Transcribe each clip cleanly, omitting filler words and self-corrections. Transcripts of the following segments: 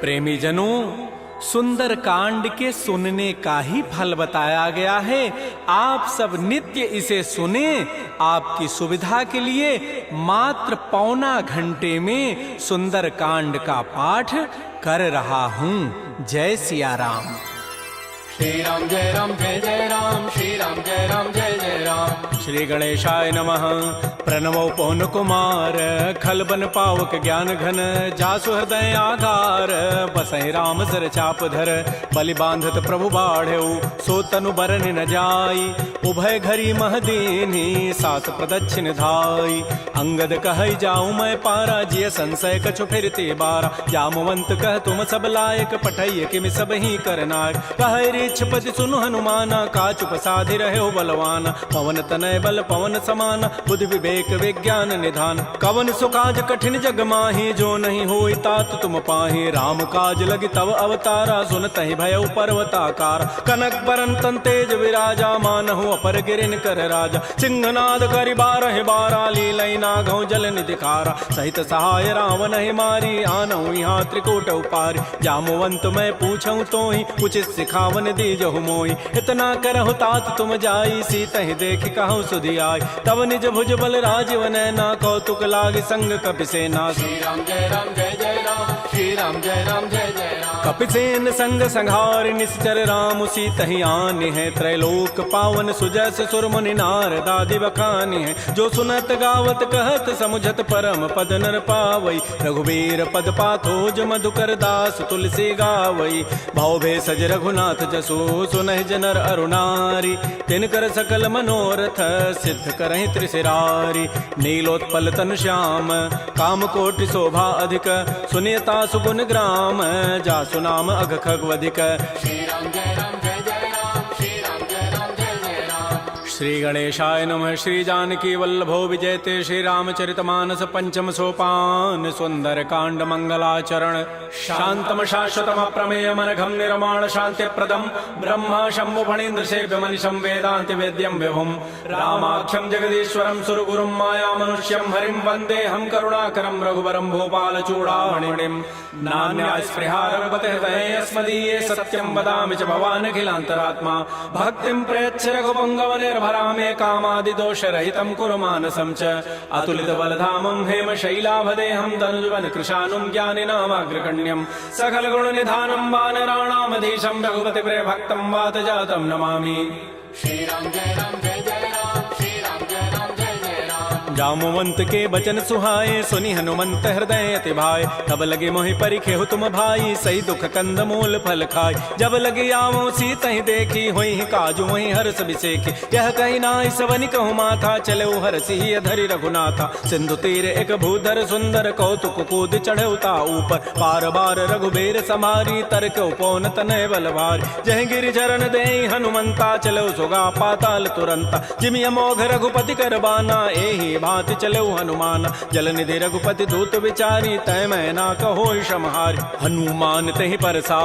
प्रेमी जनों, सुंदर कांड के सुनने का ही फल बताया गया है। आप सब नित्य इसे सुने। आपकी सुविधा के लिए मात्र पौना घंटे में सुंदर कांड का पाठ कर रहा हूँ। जय सिया राम। श्री राम जय राम, श्री राम जय राम जय जय राम। श्री गणेशाय नमः। प्रणवो पवन कुमार, खलबन पावक ज्ञान घन, जासु हृदय आधार, बसहि राम सर चाप धर, बलि बांधत प्रभु बाढ़ऊ, सो तनु बरन न जाई, उभय घरी महदीनी, सात प्रदक्षिण धाई। अंगद कहै जाऊं मैं पारा, जिय संशय कछु फिरते बारा, जामवंत कह तुम सब लायक, पठैय किमि सब ही करनायक। कहै पति सुनु हनुमाना, काचुप साधि रहे बलवाना, पवन तनय बल पवन समाना, बुद्धि विवेक विज्ञान निधान। कवन सुकाज कठिन जग माही, जो नहीं होई तात तुम पाही, राम काज लगी तव अवतारा, सुनतहि भयउ पर्वताकार। कनक बरन तन तेज विराजा, मानहु अपर गिरिन कर राजा, सिंहनाद करि बारहि बारा, लीलई नागौ जल निधिखारा। सहित सहाय रावण ही मारी, आनहु यहाँ त्रिकूट उपारी। जामवंत मैं पूछऊं तोहि, उचित सिखावन दीजहु मोहि। इतना करहु तात तुम जाई, सीतहि देखि कहु सुधि आई। तब निज भुज बल राजीव नैना, कौतुक लागी संग कपिसेना। श्री राम जय जय राम, श्री राम जय जय राम। कपिसेन संग संहार, निश्चर राम सीतहि आनि है, त्रैलोक पावन सुजस सुर मुनि नारद आदि बखानि है। जो सुनत गावत कहत समुझत, परम पद नर पावई। रघुबीर पद पाथोज मधुकर दास, तुलसी गावई। भव भेषज रघुनाथ जसु, सुनहि जनर अरुणारी। तिनकर सकल मनोरथ, सिद्ध करहि त्रिशिरारी। नीलोत्पल तन श्याम, काम कोटि शोभा अधिक, सुनियता सुगुण ग्राम, जासु नाम अघ खगवधिक। श्री राम जय राम जय जय राम, श्री राम जय जय राम। श्री गणेशाय नमः। श्री जानकी वल्लभो विजयते, श्री रामचरितमानस पंचम सोपान। सुंदर कांड मंगलाचरण, शांतम शाश्वतम प्रमेयम अनघम निर्माण शांति प्रदम, ब्रह्मा शंभु फणीन्द्र सेव्य मनिषं वेदांति वेद्यम विभुम। रामाख्यम जगदीश्वरम सुरगुरुम माया मनुष्यम हरिम, वंदे हम करुणाकरम रघुवरम भूपाल चूड़ामणिम। नान्या स्पृहा रघुपते हृदये अस्मदीये, सत्यम वदामि च भवान् अखिलान्तरात्मा। भक्तिं प्रयच्छ रघुपंगव निर्भरामे, कामादि दोष रहितं कुरु मानसं च। अतुलित बलधामं हेम शैलाभदेहं, धनुजवन कृशानुं ज्ञानिनामाग्रगण्यं। सकल गुण निधानं वानराणामधीशं, रघुपति प्रिय भक्तं वात जातं नमामि। श्री राम जय राम, श्री राम जय राम जय राम। जामवंत के बचन सुहाए, सुनि हनुमंत हृदय अति भाए। तब लगे मोहि परिखेहु तुम भाई, सही दुख कंद मूल फल खाय। जब लगे आवो सीतहि देखी, होई काजु वही हर्ष बिसेखी। यह कही नाई सवनि कहु माथा, चले हरसि अधरि रघुनाथा। सिंधु तीर एक भूधर सुंदर, कौतुक कूद चढ़ौता ऊपर। बार बार रघुबीर समारी, तरक उपौन तनय बल भारी। जह गिरि चरण देहि हनुमंता, चलो सुगा पाताल तुरंता। जिमि अमोघ रघुपति कर बाना, एहि भांति चले हनुमान। जल निधि रघुपति दूत विचारी, तय मैं ना कहो क्षमहारी। हनुमान तहि परसा,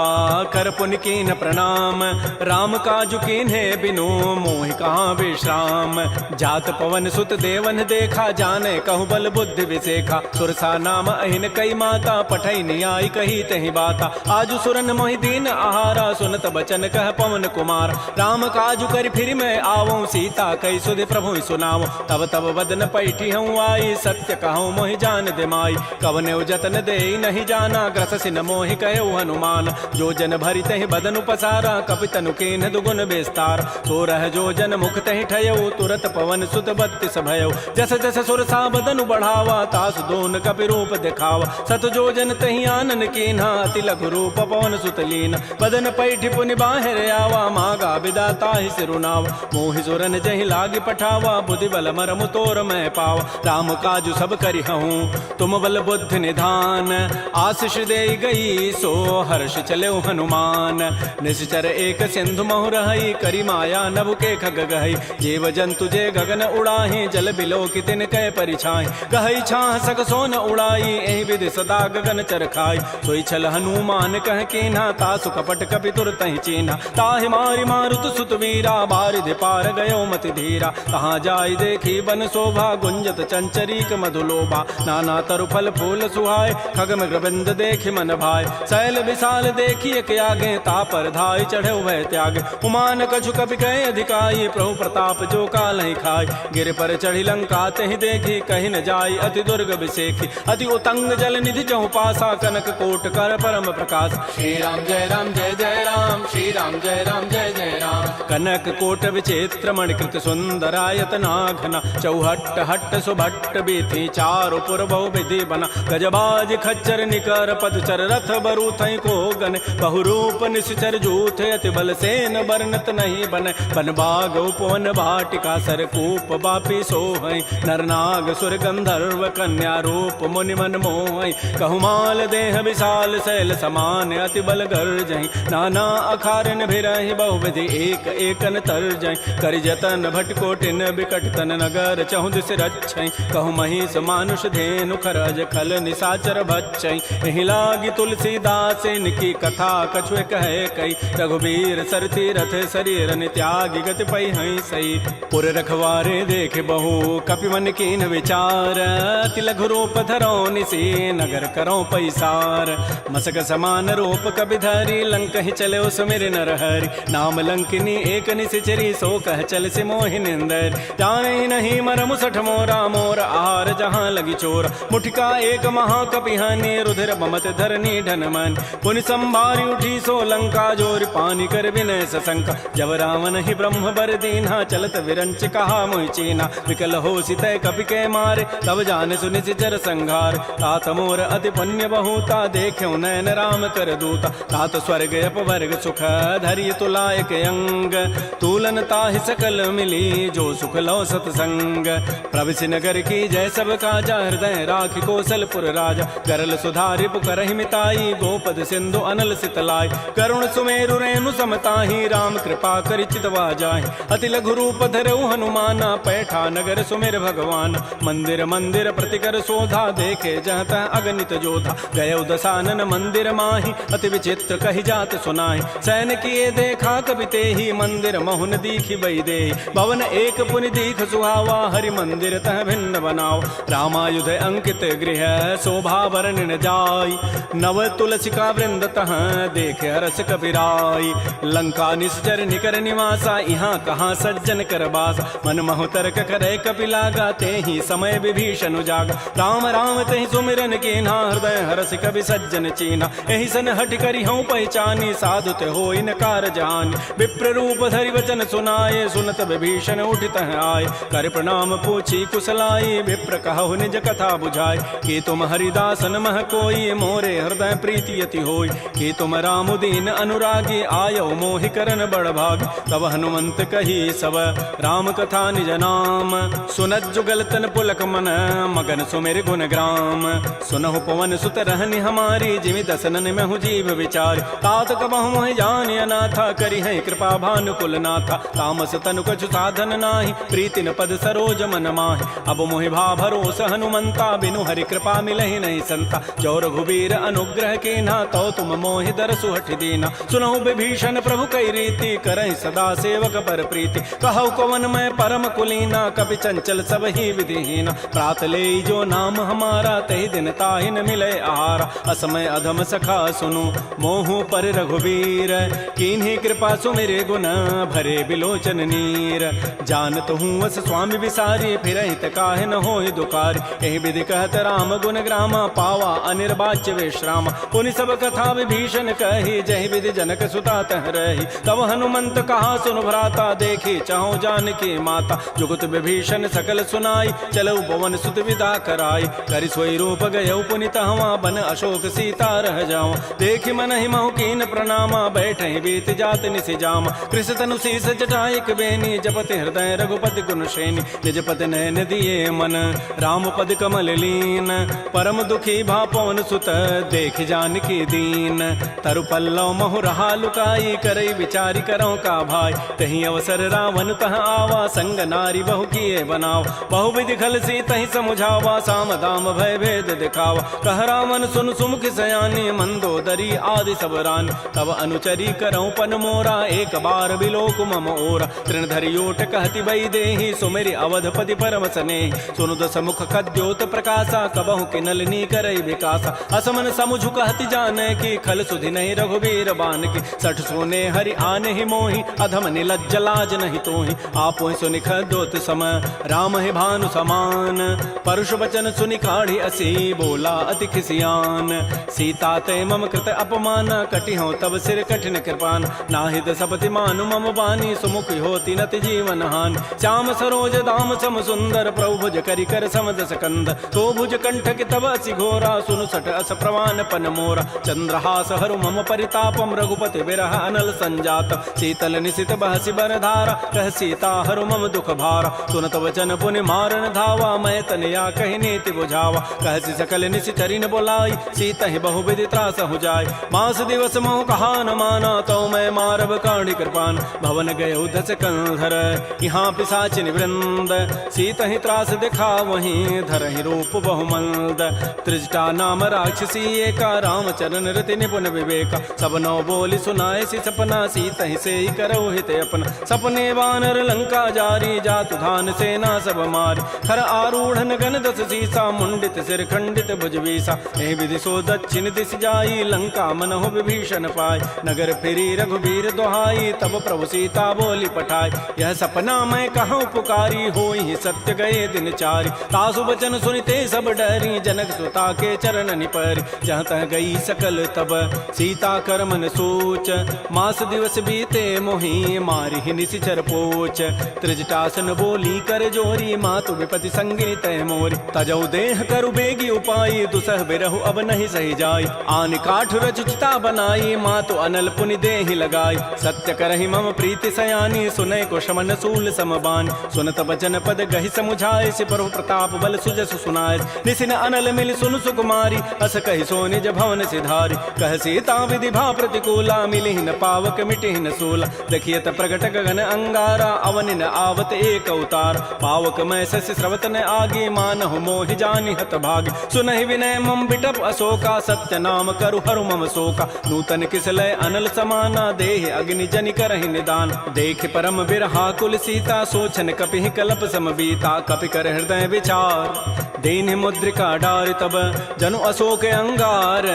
कर पुनि कीन प्रणाम। राम काजु कीन्हे बिनु, मोहि कहाँ विश्राम। जात पवन सुत देवन देखा, जाने कहु बल बुद्धि विसेखा। सुरसा नाम अहिन कई माता, पठै नियाई कही तहि बाता। आजु सुरन मोहि दीन आहारा, सुनत बचन कह पवन कुमार। राम काजु कर फिर मैं आवो, सीता कई सुधि प्रभु सुनावो। तब तब बदन पैठी हूँ आई, सत्य कहूँ मोहि जान दे माई। कवने जतन दे नहीं जाना, ग्रस सिन मोहि कहो हनुमान। जो जन भरि तहि बदन पसारा, कपि तनु कीन्ह दुगुन विस्तार। तो रह जो जन मुख तहि ठयऊ, तुरत पवन सुत बत्तिस भयऊ। जस जस सुरसा बदनु बढ़ावा, तास दोन कपि रूप दिखावा। सत जो जन तहि आनन कीन्हा, अति लघु रूप पवन सुत लीन। बदन पैठि पुनि बाहिर आवा, मागा विदा ताहि सिरुनावा। मोहि सुरन जहि लागी पठावा, बुद्धि बल मरमु तोर मैं पावा। राम काजु सब करिहऊँ, तुम बल बुद्धि निधान। आशीष दे गई, सो हर्ष चले हनुमान। निश्चर एक सिंधु महु रहई, करी माया नभ के खग गहई। जीव जंतु जे गगन उड़ाही, जल बिलो की तिन कै परिछाई। गहई छाह सक सोन उड़ाई, एहि विधि सदा गगन चरखाई। सोई छल हनुमान कह कीन्हा, तासु कपट कपि तुरतहि चीन्हा। ताहि मारि मारुत सुत वीरा, बारिधि पार गयो मति धीरा। कहाँ जाई देखी बन शोभा, भुंजत चंचरीक मधुलोभा। नाना तरु फल फूल सुहाय, खग मृगबिंद देखि मन भाय। शैल विशाल देखिए के आगे, तापर धाय चढ़े वह त्याग। उमान कछु कपि कहे अधिकाई, प्रभु प्रताप जो काल ही खाय। गिर पर चढ़ी लंका तहि देखी, कहीं न जाय अति दुर्ग विसेखी। अति उतंग जल निधि चहु पासा, कनक कोट कर परम प्रकाश। श्री राम जय राम जय जय राम, श्री राम जय राम जय जय राम। कनक कोट विचित्र मणिकृत सुंदरायत नाघना। चौहट्ट हट्ट सुभट्ट बीथी, चारु पुर बहु विधि बना। गजबाज खच्चर निकर पदचर, रथ बरु थई को गन। बहुरूप निश्चर जूथ, अति बल सेन वर्णत नहीं बन। बन बाग उपवन भाटिका, सरकूप बापी सोहई। नरनाग सुर गंधर्व कन्या, रूप मुनि मन मोहई। कहुमाल देह विशाल, शैल समान अति बल गर्जहि। नाना अखारन भिरहि, बहुविधि एक एकन तरजहि। करि जतन भट कोटिन, बिकट तन नगर चहु दिस रक्षै। कहु महिष मानुष धेनु, खरज खल निशाचर भक्षै। एहि लागी तुलसीदास, इनकी कथा कछु कहे कई। रघुबीर सरथी रथ, शरीर त्यागी गति पै हई सई। पुर रखवारे देख बहु, कपि मन कीन विचार। अति लघु रूप धरौ निसी, नगर करौ पैसार। मसक समान रूप कबि धरी, लंक ही चले सुमिर नर हरि। नाम लंकिनी एक निशिचरी, सो कह चल से मोहि निंदर। जाने नहीं मर मुसठ मोरा, मोर आहार जहाँ लगी चोर। मुठिका एक महाकपि हानि, रुधिर बमत धरनी ढन मन। पुनि संभारी उठी सो लंका, जोर पानी कर विनय सशंका। जब रावण ही ब्रह्म बर दीन्हा, चलत विरंच कहा मोहि चीना। विकल हो सितय कपि के मारे, तब जान सुनि सिचर संघार। तात मोर अति पुण्य बहुता, देख्यो नयन राम कर दूता। तात स्वर्ग अपवर्ग सुख, धरि तुलायक अंग। तूलन ताहि सकल मिली, जो सुख लो सतसंग। प्रविशि नगर की जय सब काजा, हृदय राखि कौशलपुर राजा। करल सुधारि पुकरहि मिताई, गोपद सिंधु अनल सितलाई। करुण सुमेरु रेणु समताहि, राम कृपा करि चितवा जाहि। अति लघु रूप धरऊ हनुमाना, पैठा नगर सुमेर भगवान। मंदिर मंदिर प्रतिकर शोधा, देखे जहत अगणित जोधा। गय दसानन मंदिर माहि, अति विचित्र कहि जात सुनाहि। सैन किए देखा कबि तेहि, मंदिर महुन दीखि बई देहि। भवन एक पुनि दीख सुहावा, हरि मंदिर तह भिन्न बनाओ। रामायुध अंकित गृह, शोभा वर्णन जाय। नव तुलसिका वृंद तह, देखे हरस कपिराई। लंका निश्चर निकर निवासा, यहाँ कहाँ सज्जन कर बासा। मन महु तर्क करे कपि लागा, तेहि समय विभीषण जागा। राम राम तहि सुमिरन कीन्हा, हृदय हरस कवि सज्जन चीन्हा। एहि सन हट करि हूँ पहचानी, साधु ते होई न कारजानी। विप्र रूप धरि वचन सुनाए, सुनत विभीषण उठित आए। कर प्रणाम पूछी कुशलाई, विप्र कहु निज कथा बुझाई। कि तुम हरिदासन मह कोई, मोरे हृदय प्रीति अति होई। कि तुम राम दीन अनुरागी, आयो मोहि करन बड़ भागी। तब हनुमंत कही सब, राम कथा निज नाम। सुनत जुगल तन पुलक मन, मगन सुमिर गुण ग्राम। सुनहु पवन सुत रहनि हमारी, जिमि दसनन महु जीव विचार। तात कबहु मोहि जानि अनाथा, करि है कृपा भानुकुल नाथा। तामस तनु कछु साधन नाही, प्रीति न पद सरोज मन माहि। अब मोहि भा भरोस हनुमंता, बिनु हरि कृपा मिलहि नहीं संता। जो रघुबीर अनुग्रह कीन्हा, तो तुम मोहि दरसु हठि दीना। सुनहु विभीषण प्रभु कई रीति, करहि सदा सेवक पर प्रीति। कहु कवन मैं परम कुलीना, कपि चंचल सब ही विधिहीना। प्रात ले जो नाम हमारा, तहि दिन ताहि न मिले आहारा। असमय अधम सखा सुनु, मोहु पर रघुबीर। कीन्ही कृपा सुमिरे गुण, भरे बिलोचन नीर। जानत हूँ वस स्वामी विसारी, फिरहित काहे न होहि दुकारी। एहि विधि कहत राम गुण ग्रामा, पावा अनिर्वाच्य विश्राम। पुनि सब कथा विभीषण कही, जहि विधि जनक सुता तह रही। तब हनुमंत कहा सुन भ्राता, देखी चाहो जानकी माता। जुगत विभीषण सकल सुनाई, चलऊ पवन सुत विदा कराई। करि सोई रूप गयऊ पुनि तहवा, बन अशोक सीता रह जाओ। देखि मन ही महु कीन प्रणामा, बैठे बीत जात निसि जामा। कृष तनु शीस जटाइक बेनी, जपति हृदय रघुपति गुण श्रेणी। निज पति नयन दिए मन, राम पद कमल लीन। परम दुखी भा पवन सुत, देख जानकी दीन। तरु पल्लव महु रहा लुकाई, करई विचारी करौ का भाई। तहि अवसर रावण तह आवा, संग नारी बहु किए बनाव। बहु विधि खल सी तहि समुझावा, साम दाम भय भेद दिखावा। कह रावण सुन सुमुख सयानी, मंदोदरी आदि सब रानी। तब अनुचरी करौ पन मोरा, एक बार बिलोक मम ओरा। तृण धरि ओट कहति बई देहि, सुमेरि अवधपति परम परम स्नेह सुनु दस मुख कद्योत प्रकाशा कबहु के नलिनी करई विकासा असमन समुझ कहति जाने की खल सुधि नहीं रघुबीर बान की सठ सोने हरि आने ही मोहि अधम निलज्ज लाज नहीं तोहि आपो सुनि खद्योत सम राम है भानु समान परुष वचन सुनि काढ़ी असी बोला अति खिसियान सीता ते मम कृत अपमान कटि हो तब सिर कठिन कृपान नाहित सपति मानु मम बानी सुमुख होती नति जीवन हान श्याम सरोज दाम सम सुंदर प्रभु भुज करि कर समदस कंद तो भुज कंठ कि तब असि घोरा सुनु सट अस प्रवान पन मोरा चंद्रहास हरु मम परितापम रघुपति विरह अनल संजात शीतल निशित बहसि बर धारा कह सीता हरु मम दुख भारा सुनत वचन पुनि मारन धावा मैं तनया कहि नीति बुझावा कहसि सकल निशि चरिन बोलाई सीता ही बहु विधि त्रास हो जाय मास दिवस मोह कहा न माना तो मैं मारब काढ़ी कृपान भवन गए उधस कंधर यहाँ पिशाचिन वृंद सीता ही त्रास दिखा वहीं धर ही रूप बहुमंद त्रिजटा नाम राक्षसी एका राम चरण रति निपुण विवेका सब नौ बोली सुनाए सी सपना सीता ही से ही करो हित अपना सपने वानर लंका जारी जातु धान सेना सब मारी खर आरूढ़ गण दस सीसा मुंडित सिर खंडित भुजवीसा एहि विधि सो दक्षिण दिश जाई लंका मनहु विभीषण पाय नगर फिरी रघुबीर दोहाई तब प्रभु सीता बोली पठाई यह सपना मैं कहूँ पुकारी होई सत्य गए दिन चारी तासु बचन सुनिते सब डरी जनक सुता के चरण निपरी जहाँ तह गई सकल तब सीता कर मन सोच मास दिवस बीते मोहि मारी निशिचर पोच त्रिजटासन बोली कर जोरी मातु विपति संगिनी तय मोरी तजौ देह करु बेगी उपाई दुसह बिरहु अब नहीं सही जाई आन काठ रचिता बनाई मातु अनल पुनि देहि लगाई सत्य करहि मम प्रीति सयानी सुनय को शमन सूल समबान सुनत बचन पद गहि समुझाए सि प्रभु प्रताप बल सुजस सुनाय निसिन अनल मिल सुन सुकुमारी अस कहि सो निज भवन सिधारी कह सीता विधि भा प्रतिकूला मिलि न पावक मिटि न सूला देखियत प्रगट गगन अंगारा अवनि न आवत एक अवतार पावक मैं शशि स्रवत न आगे मानहु मोहि जानि हत भागी सुनहि विनय मम बिटप अशोका सत्य नाम करु हरु मम शोका नूतन किसलय अनल समाना देह अग्नि जनि करहि निदान देख परम बिरहा कुल सीता सोचन कपि कल्प समबीता कपि कर हृदय विचार दीन मुद्रिका डारि तब जनु अशोक अंगार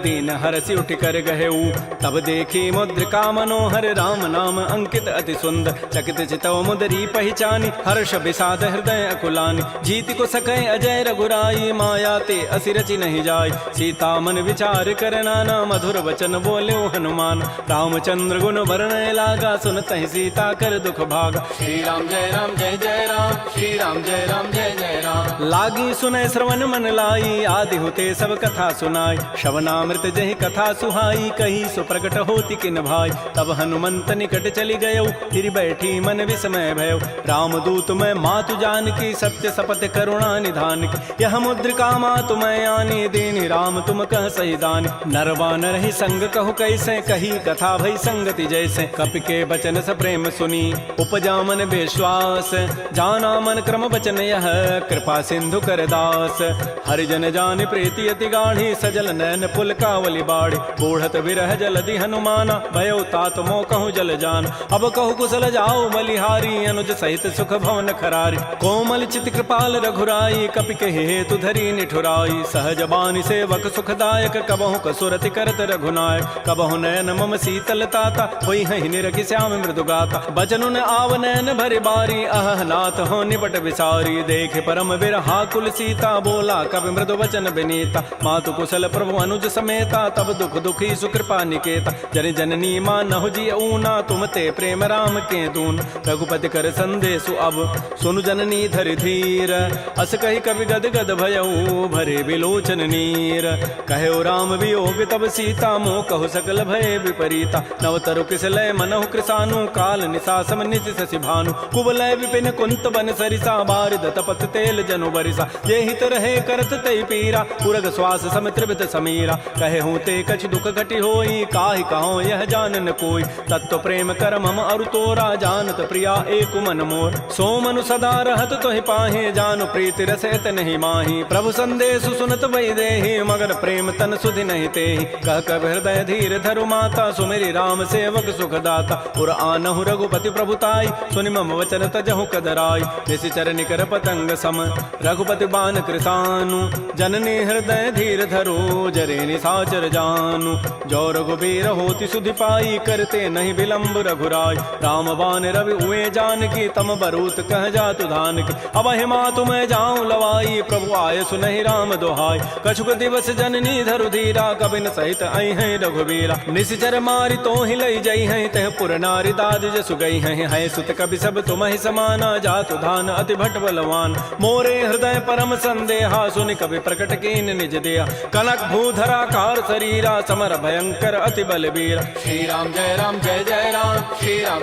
दीन हरसि उठ कर गहेऊ तब देखी मुद्रिका मनोहर राम नाम अंकित अति सुंदर चकित चितव मुदरी पहचानी हर्ष विषाद हृदय अकुलानी जीत को सकै अजय रघुराई माया ते असि रचि नहीं जाय सीता मन विचार कर नाना मधुर वचन बोल्यो हनुमान रामचंद्र गुण वर्णय लागा सुनत ही सीता कर दुख भागा श्री राम जय राम जय जय राम श्री राम जय राम जय जय राम लागी सुनय श्रवण मन लाई आदि होते सब कथा सुनाई श्रवणामृत जहि कथा सुहाई कही सुप्रगट होती किन भाई तब हनुमंत निकट चली गयो फिर बैठी मन विस्मय भयो रामदूत मैं मातु जान की सत्य सपथ करुणा निधान की यह मुद्रिका मातु मैं आनी दीन राम तुम कह सही दानी नरवा नर ही संग कहु कैसे कही कथा भई संगति जैसे कपि के बचन स प्रेम सुनी उपजा मन विश्वास जाना मन क्रम बचन यह कृपा सिंधु कर दास हरिजन जान प्रीति अति गाढ़ी सजल नैन पुल कावली बाड़ी बूढ़त विरह जलधि हनुमाना भयो तात मो कहूँ जल जान अब कहु कुशल जाओ बलिहारी अनुज सहित सुख भवन खरारी कोमल चित कृपाल रघुराई कपि के हेतु धरी निठुराई सहज बानी सेवक सुखदायक कबहु कसुरति करत रघुनायक कबहु नयन मम शीतल ताता होई हहि निरखि श्याम मृदु गाता बचनुन आव नयन भरि बारी अह नाथ हो निपट विसारी देखे परम बिरहा कुल सीता बोला कवि मृदु वचन विनीता मातु कुशल प्रभु अनुज समेता तब दुख दुखी सुकृपा निकेता जन जननी मानहु जी ऊना तुम ते प्रेम राम के दून रघुपति कर संदेशु अब सुनु जननी धरि धीर अस कहि कवि गद गद भयऊ भरे विलोचन नीर कहो राम वियोग तब सीता मोह कहु सकल भय विपरीता नवतरु किसलय मनहु कृसानु काल निशासम निशि शशि भानु कुवलय विपिन कुंत बन सरिसा बारिद तपत तेल जनु बरिसा ये हित रहे करत तई पीरा पुरग श्वास सम त्रिभित समीरा कहे हूँ ते कछ दुख घटी होई काहि कहो यह जानन कोई तत्व प्रेम कर मम अरु तोरा जानत प्रिया एक मन मोर सो मनु सदा रहत तोहि पाहे जानु प्रीति रसैत नहीं माही प्रभु संदेश सुनत वही देहि मगर प्रेम तन सुधि नहीं तेहि कह कब हृदय धीर धरु माता सुमेरी राम सेवक सुख दाता पुर आनहु रघुपति प्रभुताई सुनि मम वचन तजहु कदराई निसि चरण कर पतंग सम रघुपति बान कृतानु जननी हृदय धीर धरो जरे निसाचर जानु जो रघुबीर होति सुधि पाई करते नहीं विलंब रघुराय राम बान रवि उए जान की तम बरूत कह जातु धान की अब हिमा तुम जाऊं लवाई प्रभु आय सुनहि राम दोहाय कछुक दिवस जननी धरु धीरा कबिन सहित आई है रघुबीरा निश्चर मारि तो ही लई जई है तह पुर नारी दाद जसु गई है सुत कवि सब तुम ही समाना जातु धान अति भट बलवान मोरे हृदय परम संदेहा सुनि कवि प्रकट कीन निज दिया कनक भूधराकार शरीरा समर भयंकर अति बलबीर श्री राम जय राम श्री राम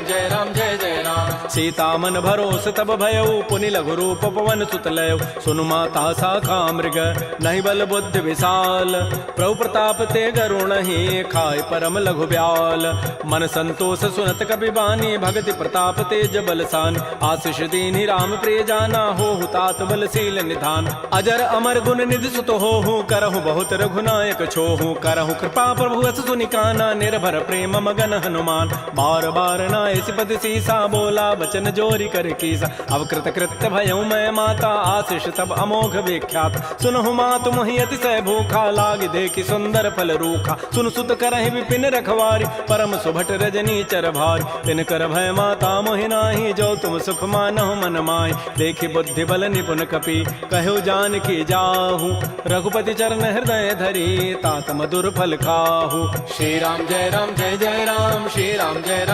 जय जय राम सीता मन भरोस तब भयउ पुनि लघु रूप पवन सुत लय सुनु माता साखा मृग नहीं बल बुद्धि विशाल प्रभु प्रताप ते गरुण ही खाय परम लघु ब्याल मन संतोष सुनत कपि बानी भगति प्रताप तेज बलसान आशीष दीनि राम प्रिय जाना हो तात बलशील निधान अजर अमर गुण निधि सुत हो करहु बहुत रघुनायक छोहु करहु कृपा प्रभु अस सुनि काना निर्भर प्रेम मगन हनुमान बार बार नाय सिपति सीसा बोला बचन जोरी कर कीसा अब कृत कृत्य भयउ मैं माता आशीष तब अमोघ विख्यात सुनहु मातु मोहि अतिशय भूखा लाग देखि सुंदर फल रूखा सुन सुत करहि विपिन रखवारी परम सुभट रजनी चर भारी तिन कर भय माता मोहि नाही जो तुम सुख मानहु मन माय देखि बुद्धि बल निपुन कपि कहु जान की जाहु रघुपति चरण हृदय धरी तात मधुर फल खाहु श्री राम जय राम श्री राम जय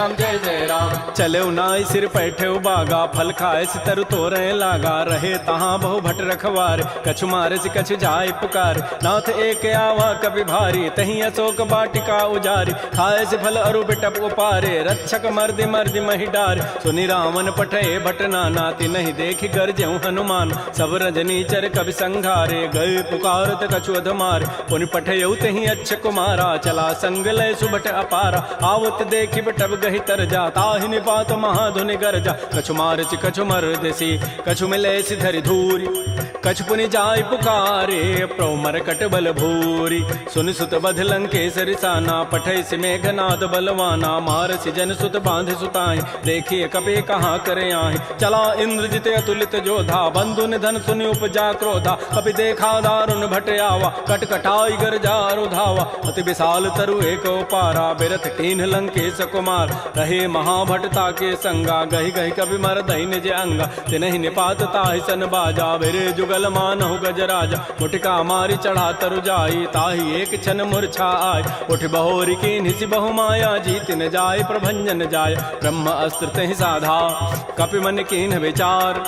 राम चले नाई सिर पैठे बागा फल खाए सितर तोरे लागा रहे तहाँ बहु भट रखवार कछु मारे से कछु जाय पुकार नाथ एक आवा कभी भारी तही अशोक बाटिका उजारी खाए से फल अरु बिटप उपारे रक्षक मर्दि मर्दि मही डार सुनि रावण पठे भट नाती नहीं देखि गरजेउ हनुमान सब रजनी चर कवि संघारे गए पुकारत कछु अधमार पुनि पठयउ तही अच्छ कुमारा चला संग लय सुभट अपारा आवत देखि बटब गहि तर जा ताहि निपात महाधुनि गरजा कछु मारचि कछु मर्दसी कछु मिले सिधरि धूरी कछु पुनि जाय पुकारे प्रभु मरकट बल भूरी सुनि सुत बध लंकेसरि साना पठै सि मेघनाद बलवाना मारसि जन सुत बांध सुताई देखिए कपि कहाँ करे आहि चला इंद्रजित अतुलित जोधा बंधु निधन सुनि उपजा क्रोधा कपि देखा दारुण भट आवा कटकटाई गरजा रुधावा अति विशाल तरु एक पारा बिरथ कीन्ह लंकेश कुमार रहे महाभटता के संगा गहि गहि कवि मर दहि निज अंगा तिनहि निपात ताहि सन बाजा बिरे जुगल मानहु गजराजा मुटिका मारी चढ़ा तरु जाई ताहि एक क्षण मूर्छा आय उठ बहोरी की निसि बहु माया जीत न जाय प्रभंजन जाय ब्रह्म अस्त्र तहि साधा कपि मन कीन्ह विचार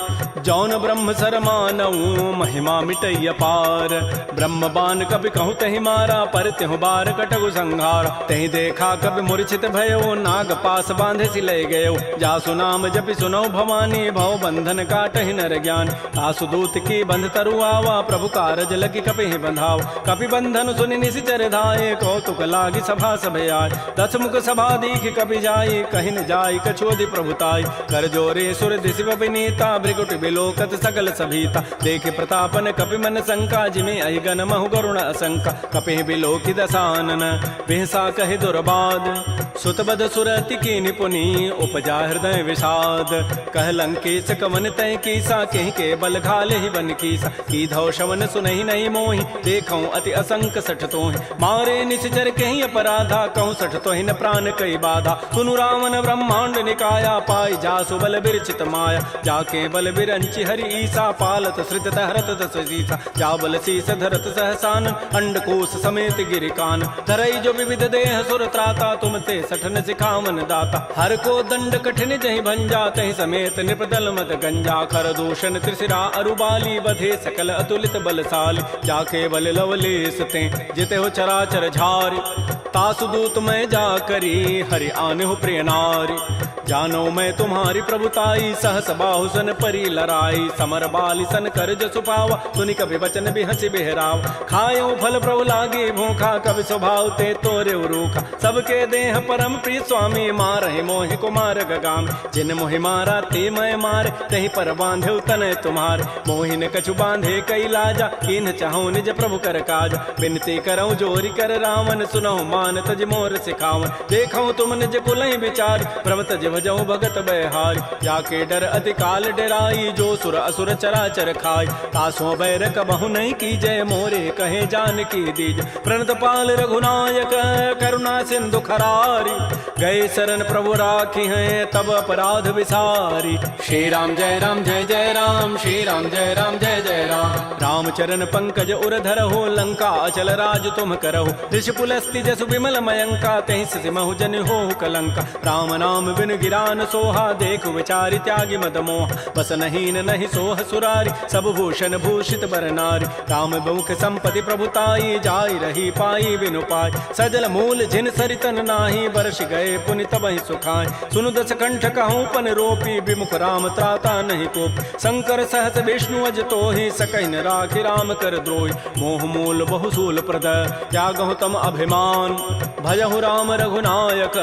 जौन ब्रह्म सर मानऊ महिमा मिटैय पार ब्रह्म बान कपि कहु तहि मारा पर त्यहु बार कटगु संहार तहि देखा कपि मूर्छित भयो नाग पास बांधे सि लय गयो जासु नाम जपि सुनो भवानी भव बंधन काटहि नर ज्ञान आसु दूत की बंध तरु आवा प्रभु कारज लगी कपि बंधाव कपि बंधन सुनि निसिचर धाये कौतुक लागी सभा सब आय दस मुख सभा दीख कपि जाई कहि न जाई कछोदि प्रभुताई कर जोरे सुर दिशि विनीता भृगुट बिलोकत सकल सभीता देख प्रतापन कपि मन शंका जिमे अहिगन महु गरुण असंका कपि बिलोकि दसानन बिहसा कहि दुर्बाद सुतबद सुरति की निपुनी उपजा हृदय विषाद कह लंकेश कवन तय कीसा कहि के बल घाले ही बन कीसा की धौ शवन सुनहि नहीं मोहि देखौ अति असंक सठ तोहि मारे निश्चर कहि अपराधा कहूँ सठ तोहि न प्राण कई बाधा सुनु रावण ब्रह्मांड निकाया पाई जासु बल बिरचित माया जाके बल बिरंचि हरि ईसा पालत श्रित हरत दस सीसा जा बल शीस धरत सहसान अंडकोश समेत गिरिकान धरई जो विविध देह सुर त्राता तुम ते सठन सिखावन दाता हर को दंड कठिन जहि भंजा तहि समेत निपदल मत गंजा कर दूषण त्रिशिरा अरुबाली बधे सकल अतुलित बलशाली जाके बल लवलेस ते जिते हो चराचर झारी तासु दूत मैं जा करी हरि आने हो प्रिय नारी। जानो मैं तुम्हारी प्रभुताई सहस बाहु सन परी लड़ाई। समर बाली सन कर जसु पावा सुनि कभी वचन भी हंसी बेहराव। खायो फल प्रभु लागे भूखा कभी स्वभाव ते तोरे रूखा। सबके देह परम प्रिय स्वामी मारहि मोहि कुमार गगाम। जिन मोहि मारा ते मैं मार कहीं पर बांधे तन तुम्हार। मोहि न कछु बांधे कई लाजा किन चाहूं निज प्रभु कर काज। बिनती करऊं जोरी कर रावण सुनहु मान तज मोर सिखावन। देखऊं तुम निज कुलहि विचार प्रभ तज भजऊं भगत बहारी। जाके डर अति काल डराई जो सुर असुर चराचर खाई। तासों बैर कबहु नहीं की जय मोरे कहे जान की दीज। प्रणत पाल रघुनायक करुणा सिंधु खरारी। गए शरण प्रभु राखी हैं तब अपराध विसारी। श्री राम जय राम जय जय राम। श्री राम जय राम जय जय राम। रामचरण पंकज उर धरहु लंका अचल राज तुम करहु। ऋषि पुलस्ति जसु विमल मयंका तहि सिमहु जन हो कलंका। राम नाम बिन गिरान सोहा देखु विचारि त्यागी मद मोह। बस नहीं नहीं सोह सुरारी सब भूषण भूषित बर नारी। राम बहुख संपत्ति प्रभुताई जाई रही पाई बिनु पाई। सजल मूल जिन सरितन नाही बरस गए पुनि तबहि सुखाय। सुनु दस कंठ कहूँ पन रोपी विमुख राम त्राता नहीं कोप। शंकर सहस विष्णु अज तोहि सकहि न राखि राम कर द्रोही। मोह मूल बहुसूल प्रद त्यागहु तम अभिमान। भजहु राम रघुनायक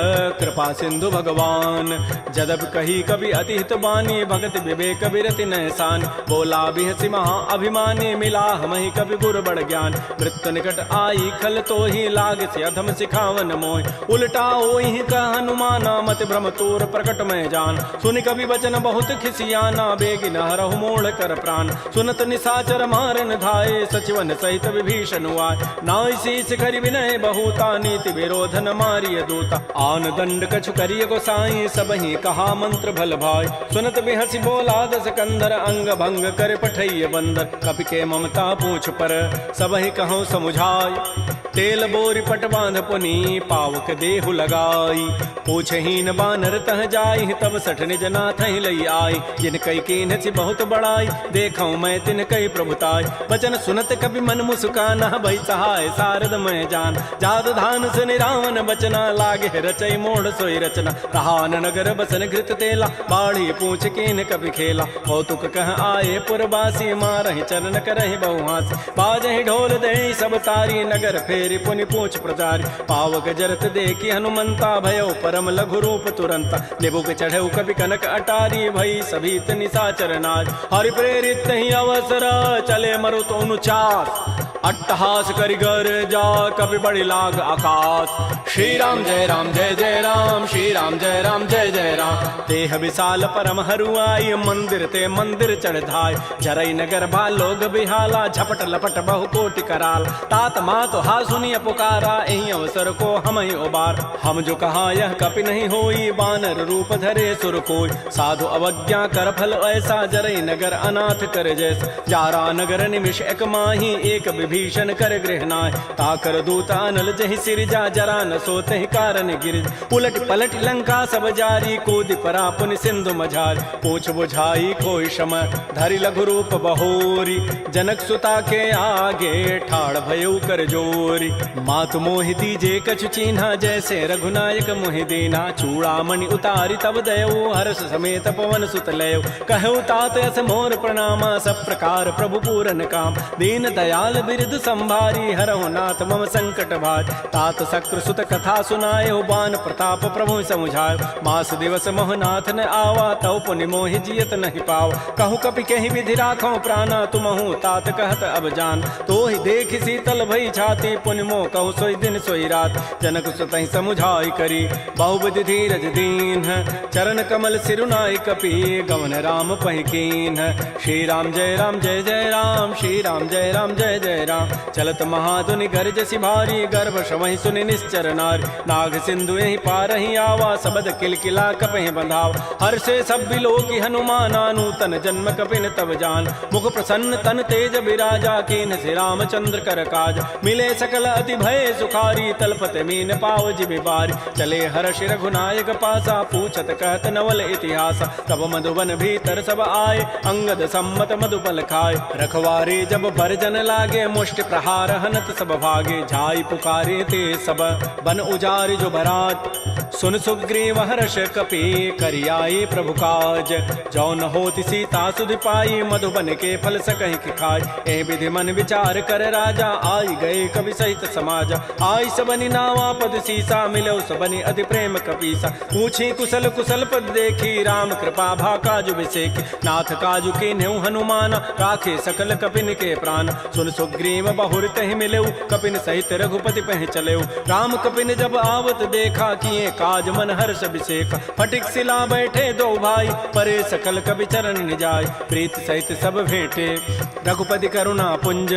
कृपा सिंधु भगवान। जदब कही कवि अति हित बानी भगत विवेक विरति नहसान। बोला बिहसी महा अभिमानी मिला हमहि कवि गुर बड़ ज्ञान। मृत्यु निकट आई खल तो ही लाग से अधम सिखावन मोहि। उल्टा ओहि कह हनुमाना मत भ्रम तोर प्रकट में जान। सुनि कवि वचन बहुत खिसियाना बेगिन हरहु मोड़ कर प्राण। सुनत निशाचर मारन धाये सचिवन सहित विभीषण आए। नाई शीस करि विनय बहुता नीति विरोधन मारिय दूता। आन दंड कछु करिय गोसाई सबहि कहा मंत्र भल भाई। सुनत बिहसी बोला दस कंधर अंग भंग कर पठैय बंदर। कपि के ममता पूछ पर सबहि कहूँ समुझाई। तेल बोरी पट बांध पुनी पावक देहु लगाई। पूछहीन बानर तह जाई तब सठ निज नाथ लई आई। जिन कई कीन सी बहुत बड़ाई देखऊं मैं तिन कई प्रभुताई। वचन सुनत कभी मन मुस्काना भई सहाय सारद मैं जान। जाद धान से निरावन बचना लागे रचई मोड़ सोई रचना। रहान नगर बसन घृत तेला बाढ़ी पूछ कीन कभी खेला। कौतुक कह आए पुरबासी मारहि चरण करहि बहुहासी। बाजहि ढोल दे सब तारी नगर फेरी पुनि पूछ प्रचारी। पावक जरत देखी हनुमंता भयो परम लघु रूप तुरंता। निबुक चढ़ऊ कभी कनक अटारी भई सभी निशाचर नार। हरि प्रेरित ही अवसर चले मरुत अनुचास। अट्टहास करिगर जा कभी बड़ी लाग आकाश। श्री राम जय राम जय जय राम। श्री राम जय राम जय जय राम। देह विशाल परम हरुआई मंदिर ते मंदिर चढ़ाई। जरई नगर भा लोग बिहाला झपट लपट बहु कोटि कराल। तात मात हा सुनिय पुकारा एहि अवसर को हम ही उबार। हम जो कहा यह कपि नहीं होई बानर रूप धरे सुर कोई। साधु अवज्ञा कर फल ऐसा जरई नगर अनाथ कर जैसा। जारा नगर निमिष एक माही एक विभीषण कर गृहनाय। ताकर दूता अनल जहि सिरजा जरा न सोते ही कारण गिर। उलट पलट लंका सब जारी कूद परा पुनि सिंधु मझारी। पूछ बुझाई कोई शम धरि लघु रूप बहोरी। जनक सुता के आगे ठाड़ भयउ कर जोरी। मातु मोहि दीजे कछु चिन्हा जैसे रघुनायक मोहि दीना। चूड़ामणि उतारी तब दयऊ हर्ष समेत पवन सुत लयऊ। कहु तात अस मोर प्रणामा सब प्रकार प्रभु पूरन काम। दीन दयाल बिरद संभारी हरहु नाथ मम संकट भार। तात शक्र सुत कथा सुनायो बान प्रताप प्रभु समुझायो। मास दिवस मोहनाथ न आवा तव पुनि मोहि जियत नहीं पाव। कहूँ कपि कहीं विधि राखो प्राणा तुमहु तात कहत अब जान। तो ही देख शीतल भई छाती पुनि मोह कहु सोई दिन सोई रात। जनक सुतहि समुझाई करी बहुविधि धीरज दीन। चरण कमल सिरुनाई कपि गवन राम पहिकीन। श्री राम जय जय राम। श्री राम जय जय राम। चलत महाधुनि गर्जसि भारी गर्भ शवहि सुनि निश्चर नारी। नाग सिंधु यही पारहि आवा सबद किलकिला कपहि बंधाव। हर्षे सब बिलोकी हनुमाना नूतन जन्म कपिन तब जान। मुख प्रसन्न तन तेज विराजा कीन से रामचंद्र कर काज। मिले सकल अति भय सुखारी तलपत मीन पाव जिबि बारी। चले हर्ष रघुनायक पासा पूछत कहत नवल इतिहास। तब मधुबन भीतर सब आए अंगद सम्मत मधुपल खाए। रखवारे जब भरजन लागे मुष्टि प्रहार हनत सब भागे, जाई पुकारे ते सब बन उजारि जो भरात। सुन सुग्रीव हर्ष कपि करियाए प्रभु काज, जौन होति सीता सुधि पाई, मधुबन के फल सकहि कि खाय। ए विधि मन विचार कर राजा, आई गए कवि सहित समाज। आई सबनि नावा पद सीसा, मिलो सबनि अति प्रेम कपीसा। पूछी कुशल कुशल पद देखी, राम कृपा भा काजु विसेखी। नाथ काजु के न्यू हनुमान, राखे सकल कपिन के प्राण। सुन सुग्रीव बहुर तहि मिलेऊ, कपिन सहित रघुपति पह चलेऊ। राम कपिन जब आवत देखा, किए काज मन हर्ष विसेखा। फटिक सिला बैठे दो भाई, परे सकल कवि चरण निजाय। प्रीत सहित सब भेंटे, रघुपति करुणा पुंज।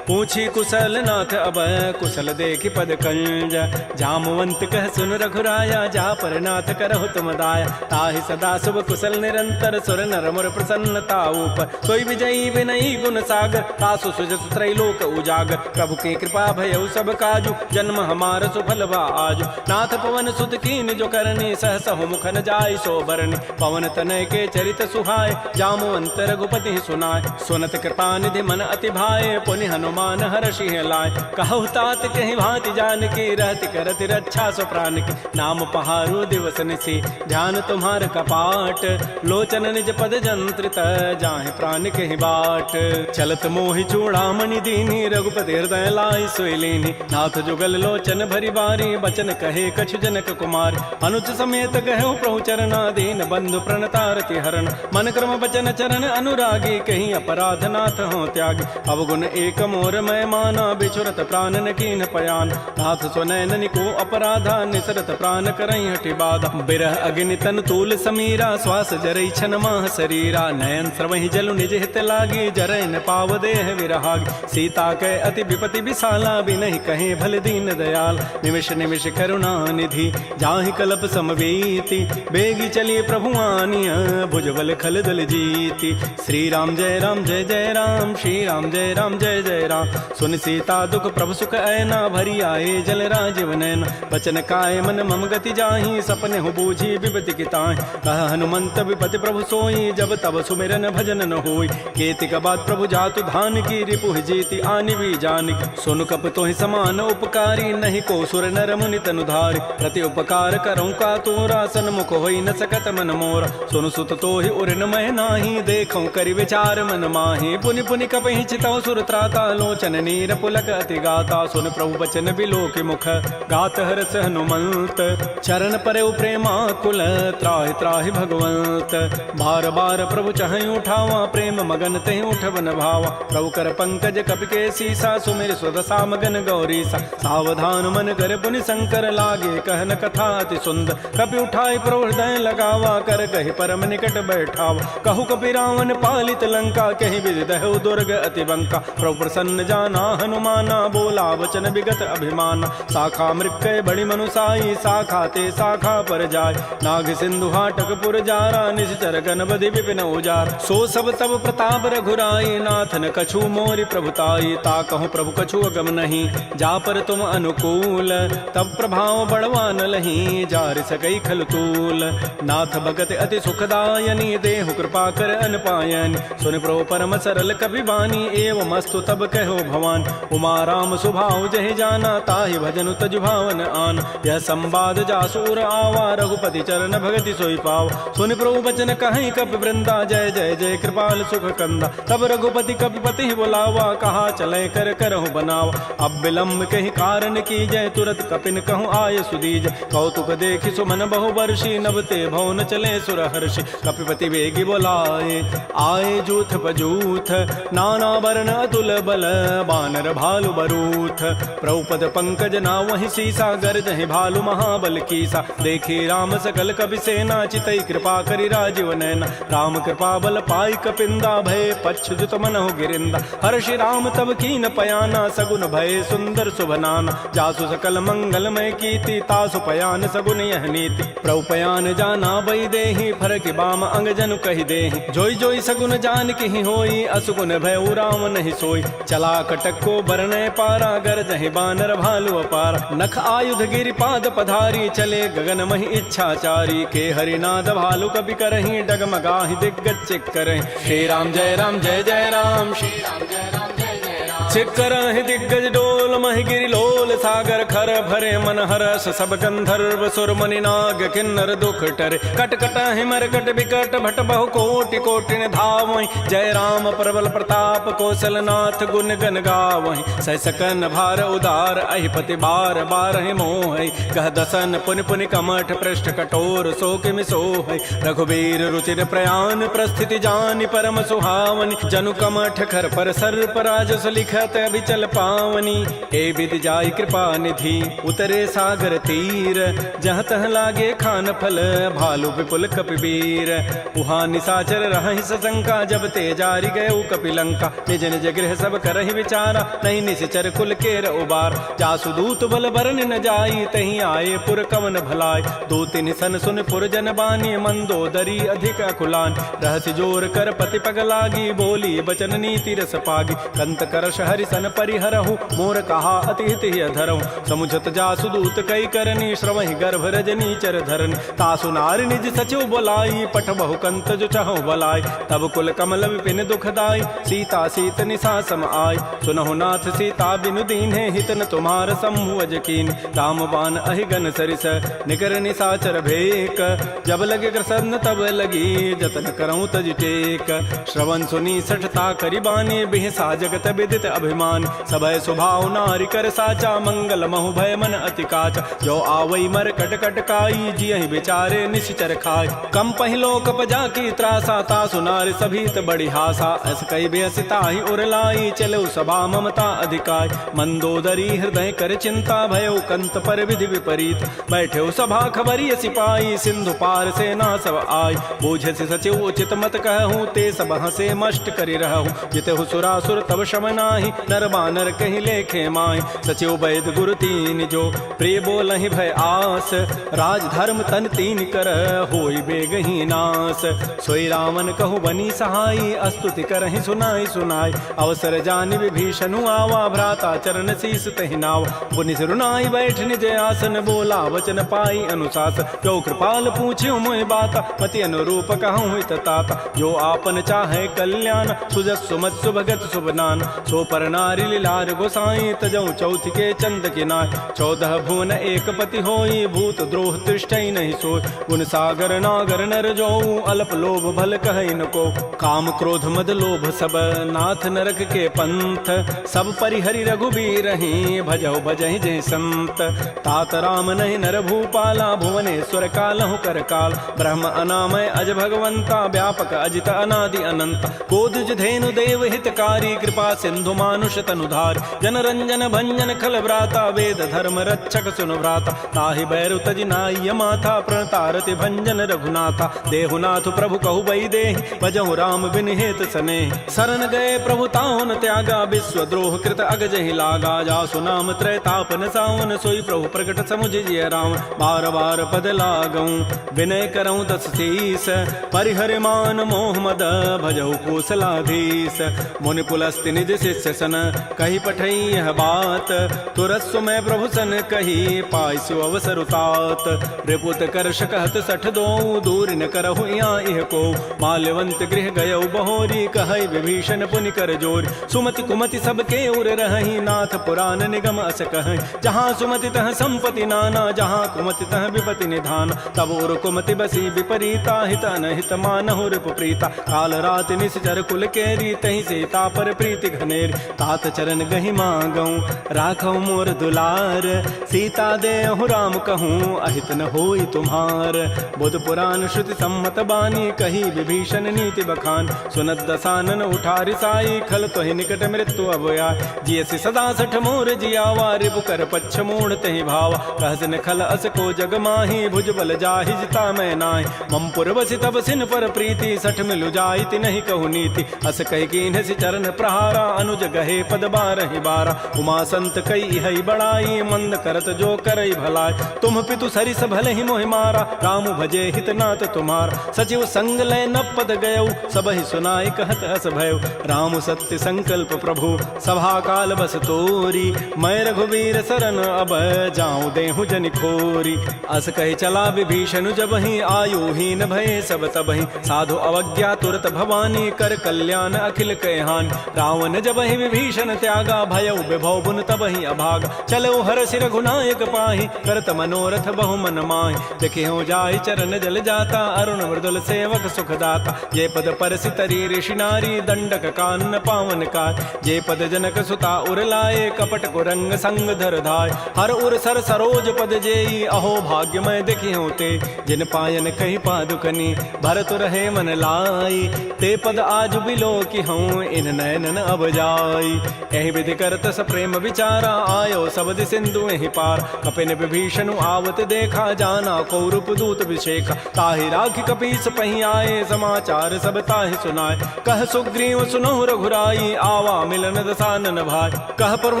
पूछी कुशल नाथ अब, कुशल देखी पद कंज। जामवंत कह सुन रघुराया, जा पर नाथ करहु तुम दाया। ताहि सदा शुभ कुशल निरंतर, सुर नर मुर प्रसन्नता ऊपर। सोई विजयी विनयी गुण सागर, तासु सुजस त्रैलोक उजागर। प्रभु की कृपा भयउ सब काजु, जन्म हमार सुफल बा आजु। नाथ पवन सुत कीन जो करनी, सहसहु मुखन जाय सो बरनी। पवन तनय के चरित सुहाय, जामवंत रघुपति सुनाय। सुनत कृपा निधि मन अति भाए, पुनि हनुमान हर्षि लाय। कहु तात कहि भांति जानकी, रहति करति रक्षा सो प्राण की। नाम पहारो दिवस निसी, ध्यान तुम्हार कपाट। लोचन निज पद जंत्रित, जाहि प्राण कहि बाट। चलत मोहि चूड़ामणि दीनी, रघुपति हृदय लाई सोई लीनी। नाथ जुगल लोचन भरी बारी, बचन कहे कछु जनक कुमार। अनुज समेत गहु प्रभु चरना, दीन बंधु प्रणतारति हरण। मन क्रम बचन चरण अनुरागी, कहीं अपराध नाथ हो त्यागी। अवगुण एक मोर मैं माना, बिछुरत प्राण न कीन पयान। नाथ सुनैन निको अपराधा, निसरत प्राण करई हटि बाधा। बिरह अग्नि तन तूल समीरा, श्वास जरई छन माह शरीरा। नयन स्रवहि जलु निज हित लागी, जरै न पाव देह विरहागी। सीता कै अति विपति विशाला, बिनहि कहे भल दीन दयाल। निमिष निमिष करुणा निधि, जाहि कलप समवेति। बेगी चलिए प्रभु आनिया, भुजबल खल दल जीति। श्री राम जय राम जय जय राम, श्री राम जय राम जय जय राम। सुन सीता दुख प्रभु सुख ऐना, भरी आए जल राजीव नैना। बचन काय मन मम गति जाहि, सपने हो बूझी विपति की ताहि। कह हनुमंत विपति प्रभु सोई, जब तब सुमिरन भजन न होई। केतिक बाद प्रभु जातु धान की, रिपुहि जीति आनि भी जानिक। सुन कप तोहि समान उपकारी, नहीं को सुर नर मुनि तनुधारि। प्रति उपकार करऊँ का तोरा, सन्मुख होई न सकत मन मोरा। सुन सुत तोहि उरन मह नाही, देखऊँ करि विचार मन माहि। पुनि पुनि कपहि चितौ सुर त्राता, लोचन नीर पुलक अति गाता। सुन प्रभु बचन बिलोक मुख, गात हरस हनुमंत। चरण परउ प्रेमाकुल, त्राहि त्राहि भगवंत। बार बार प्रभु चहई उठावा, प्रेम मगन तेहि उठवन भावा। प्रभु कर पंकज कपि के सीसा, सुमिर सुदशा मगन गौरीसा। सावधान मन कर पुनि शंकर, लागे कहन कथा अति सुंदर। कपि उठाई प्रभु हृदय लगावा, कर कहि परम निकट बैठावा। कहु कपि रावण पालित लंका, कहि विदहु दुर्ग अति बंका। प्रभु प्रसन्न जाना हनुमाना, बोला वचन विगत अभिमाना। शाखा मृक्कय बड़ी मनुसाई, शाखा ते शाखा पर जाय। नाग सिंधु हाटक पुर जारा, निश्चर गणपति विपिन उजार। सो सब तब प्रताप रघुराई, नाथन कछु मोरि प्रभुताई। ता कहूँ प्रभु कछु अगम नहीं, जा पर तुम अनुकूल। तब प्रभाव बड़वान लही, जार सकई खल तूल। नाथ भगत अति सुखदायनी, देहु कृपा कर अनपायनी। सुन प्रभु परम सरल कवि वाणी, एवं अस्तु तब कहो भवान। उमा राम सुभाव जहि जाना, ताहि भजनु तजु भावन आन। यह संवाद जासूर आवा, रघुपति चरण भगति सोई पाव। सुन प्रभु बचन कहीं कपि वृंदा, जय जय जय कृपाल सुख कंदा। तब रघुपति कपिपति बुलावा, कहा चले कर करहु बनावा। अब विलम्ब कहीं कारण की जय, तुरत कपिन कहूँ आय सुदीज। कौतुक देखि सुमन बहु वर्षी, नभते भवन चले सुर हर्षि। कपिपति वेगी बोलाए, आए जूथ पजूथ। नाना वर्ण अतुल बल, बानर भालु बरूथ। प्रभुपद पंकज नावहि सीसा, गर्जहि भालु महाबल कीसा। देखी राम सकल कपि सेना, चितई कृपा करि राजीव नैना। राम कृपा बल पाई कपिंदा, भय पच्छुत मनहु गिरिंदा। हर्षि राम तब कीन पयाना, सगुन भय सुंदर शुभनाना। जासु सकल मंगलमय कीर्ति, तासु पयान सगुन यह नीति। प्रभु पयान जाना बई देहि, फरकि बाम अंग जनु कहि देहि। जोई जोई सगुन जान की होई, असुगुन भय राम नहीं सोई। चला कटक को बरनय पारा, गरजहि बानर भालु अपार। नख आयुध गिरि पाद पधारी, चले गगन महि इच्छाचारी। के हरिनाद भालु कपि करहि, डगमगाहि दिग्गज चिक करहि। श्री राम जय जय राम, श्री राम जय राम जय जय राम। सिकर दिग्गज डोल महि गिरि लोल सागर खर भरे मन हरस सब गंधर्व सुर मुनि नाग किन्नर दुख टरे कट कट हिमर कट विकट भट बहु कोटि कोटि धावहि जय राम प्रबल प्रताप कौशलनाथ गुण गन गावहि सह सकन भार उदार अहिपति बार बार मोह कह दसन पुनि पुनि कमठ पृष्ठ कठोर शोक मिसोह रघुबीर रुचिर प्रयाण प्रस्थिति जानि परम सुहावनि जनु कमठ खर पर सर्प राजस लिखत अभिचल पावनी ए विधि जाय कृपा निधि उतरे सागर तीर जहाँ तह लागे खान फल भालु विपुल कपिवीर उहाँ निशाचर रहि सशंका जब ते जारी गए कपिलंका निज निज गृह सब करहि विचारा नहीं निश्चर कुल केर उबार जासु दूत बल बरन न जाई तहीं आए पुर कवन भलाय दो तिन सन सुन पुर जन बानी मंदोदरी अधिक अकुलान रहस्य जोर कर पति पग लागी बोली बचन नीति रस पागी कंत करश हरि सन परिहरहु मोर कहा अति हित धरहु समुझत जासु दूत कई करनी श्रवहि गर्भ रजनी चर धरनी तासु नारी निज सचिव बोलाई पठ बहु कंत जो चाहो बलाई तब कुल कमल विपिन दुखदाई सीता सीत निशा सम आय सुनहु नाथ सीता बिनु दीन्हे हित न तुम्हार समूह अजकीन राम बान अहिगन सरिस निकर निशाचर भेक जब लगे कृष्ण तब लगी जतन करऊं तज टेक श्रवण सुनी सठता करिबानी बिहसा जगत विदित अभिमान सबय स्वभाव नारी कर साचा मंगल महु भय मन अति काचा जो आवई मर कट कट काई जियहि बेचारे निश्चर खाय कम पहिलो कप जाकी त्रासा तासु नारी सभीत बड़ी हासा अस कई बेसिता ही उरलाई चलो सभा ममता अधिकाय मंदोदरी हृदय कर चिंता भयो कंत पर विधि विपरीत बैठे सभा खबरी सिपाही सिंधु पार से ना सब आय बूझ से सचिव उचित मत कहूँ ते सब हसे मष्ट करि रहूँ जितहु सुरासुर तब शम नाही नर बानर कहीं लेखे माय सचिव वैद गुरु तीन जो प्रिय बोलहि भय आस राज धर्म तन तीन कर होई बेगही नास सोई रावण कहु बनी सहाई अस्तुति करहि सुनाई सुनाई अवसर जानि विभीषणु आवा भ्राता चरण शीस तहि नाव पुनि सिरुनाई बैठ निज आसन बोला वचन पाई अनुशासन जो कृपाल पूछ्यो मोहि बाता पति अनुरूप कहूँ हित ताता जो आपन चाहे कल्याण सुजस सुमत सुभगत सुबनान सो पर नारी लीलार गोसाई तजऊ चौथ के चंद के नाय 14 भुवन एक पति होई भूत द्रोह तृष्टि नहीं सोय गुण सागर नागर नर जो अल्प लोभ भल कहै न को काम क्रोध मद लोभ सब नाथ नरक के पंथ सब परिहरि रघुबीर ही भजौ भजहि जय संत तात राम नहीं नर भूपाला भुवनेश्वर कालहु कर काल ब्रह्म अनामय अज भगवंता व्यापक अजित अनादि अनंत कोदुज धेनु देव हितकारी कृपा सिंधु मानुष तनुधार जन रंजन भंजन खल व्राता वेद धर्म रक्षक सुन व्राता ताहि बैरु तजि नाय माथा प्रणतारति भंजन रघुनाथा देहुनाथ प्रभु कहु बई दे भजहु राम बिन हेत सने शरण गए प्रभु ताहुन त्यागा विश्व द्रोह कृत अगजहि लागा जासु नाम त्रैतापन सावन सोई प्रभु प्रकट समुझ जिय राम बार बार पद लागऊं विनय करऊं दस शीस परिहर मान मोह मद भजहु कौशलाधीश मुनि पुलस्ति निज शिष्य सन कही पठई यह बात तुरस्व में प्रभु सन कही पाइसु अवसर उतात रिपुत करश कहत सठ दो दूर न करहु इह को माल्यवंत गृह गयौ बहोरी कहई विभीषण पुनि कर जोर सुमति कुमति सबके उर रही नाथ पुराण निगम अस कहई जहाँ सुमति तह संपत्ति नाना जहाँ कुमति तह विपति निधान तब उर कुमति बसी विपरीता हित अनहित मानहु रिपु प्रीता काल रात निश्चर कुल केरी तही सीता पर प्रीति घनेर तात चरण गहि मांगऊं राखौ मोर दुलार सीता देहु राम कहूँ अहित न होई तुम्हार बुध पुराण श्रुति सम्मत बानी कही विभीषण नीति बखान सुनत दसानन उठारि साई खल तोहि निकट मृत्यु अभया जियसि सदा सठ मोर जियावा रिपु कर पच्छ मूढ़ तहि भावा कहसन खल अस को जग माही भुज बल जाहि जिता मैं नाहि मम पुर बसि तब सिन पर प्रीति सठ मिलु जाइति नहीं कहु नीति अस कहि कीन्ह सि चरण प्रहारा अनुज गहे पद बारहि बारा उमा संत कई हई बड़ाई मंद करत जो करई भलाई तुम पितु सरिस भले ही मोहि मारा राम भजे हितनाथ तुम्हार सचिव संग लय न पद गयौ सबहि सुनाई कहत अस भयउ राम सत्य संकल्प प्रभु सभा काल बस तोरी मैं रघुवीर शरण अब जाऊं देहु जनि खोरी अस कहि चला विभीषण जबहि आयु हीन भय सब तबहि साधु अवज्ञा तुरत भवानी कर कल्याण अखिल कहहान रावण जबहि विभीषण त्यागा, भयउ विभव बुन तबहि अभागा। चलो हरषि रघुनायक पाहि, करत मनोरथ बहु मन माहि। देखियो जाहि चरण जल जाता, अरुण मृदुल सेवक सुखदाता। जे पद परसि तरी ऋषि नारी, दंडक कानन पावन काय। जे पद जनक सुता उर लाए, कपट कुरंग संग धर धाय। हर उर सर सरोज पद जेई, अहो भाग्यमय देखियो ते। जिन पायन कही पादुकनी, भरत रहे मन लाई। ते पद आज बिलो की हूँ, इन नयनन अब जाई। एहि विधि करत स प्रेम विचारा, आयो सबद सिंधु एहि पार। कपिन विभीषण आवत देखा, जाना कौरव दूत विशेखा। ताहि राखि कपीस पहि आए, समाचार सब ताहि सुनाए। कह सुग्रीव सुनहु रघुराई, आवा मिलन दसानन भाई। कह प्रभु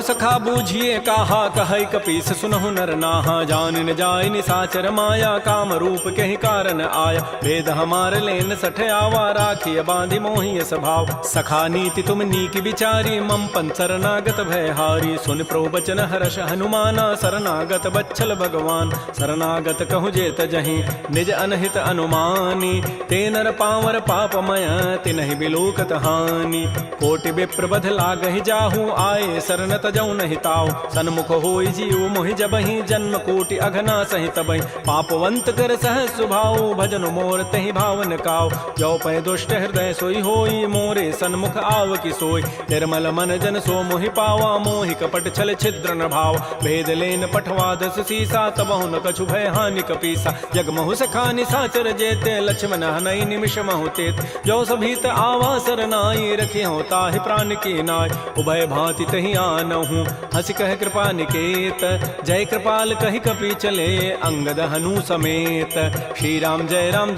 सखा बूझिए काहा, कहै कपीस सुनहु नर नाहा। जान न जाय निसाचर माया, काम रूप कहि कारण आया। भेद हमार लेन सठ आवा, राखिय बांधि मोहि स्वभाव। सखा नीति तुम नीक विचारी, मम पन शरणागत भयहारी। सुन प्रभु बचन हर्ष हनुमाना, शरणागत बच्छल भगवान। शरणागत कहु जेत जहीं, निज अनहित अनुमानी। ते नर पावर पापमय, तिनहि बिलोकत हानि। कोटि विप्र बध लागहि जाहु, आए शरण तजौ नहि ताऊ। सन्मुख होई जीव मोहि जबहि, जन्म कोटि अघना सहि तबहि। पापवंत कर सहज सुभाऊ, भजन मोर तहि भावन काऊ। जो पै दुष्ट हृदय सोई होई, मोरे सन्मुख आव की सोई। निर्मल मन जन सो मोहि पावा, मोहि कपट छल छिद्र न भाव। भेद लेन पठवा दस सीसा, तबहु न कछु भय हानि कपीसा। जग महु सखा निसाचर जेते, लक्ष्मण हनई निमिष महु तेत। जो सभीत आवा सरनाई, रखी हो ताहि प्राण की नाय। उभय भांति तहि आनहु, हंस कह कृपा निकेत। जय कृपाल कहि कपि चले, अंगद हनु समेत। श्री राम जय राम,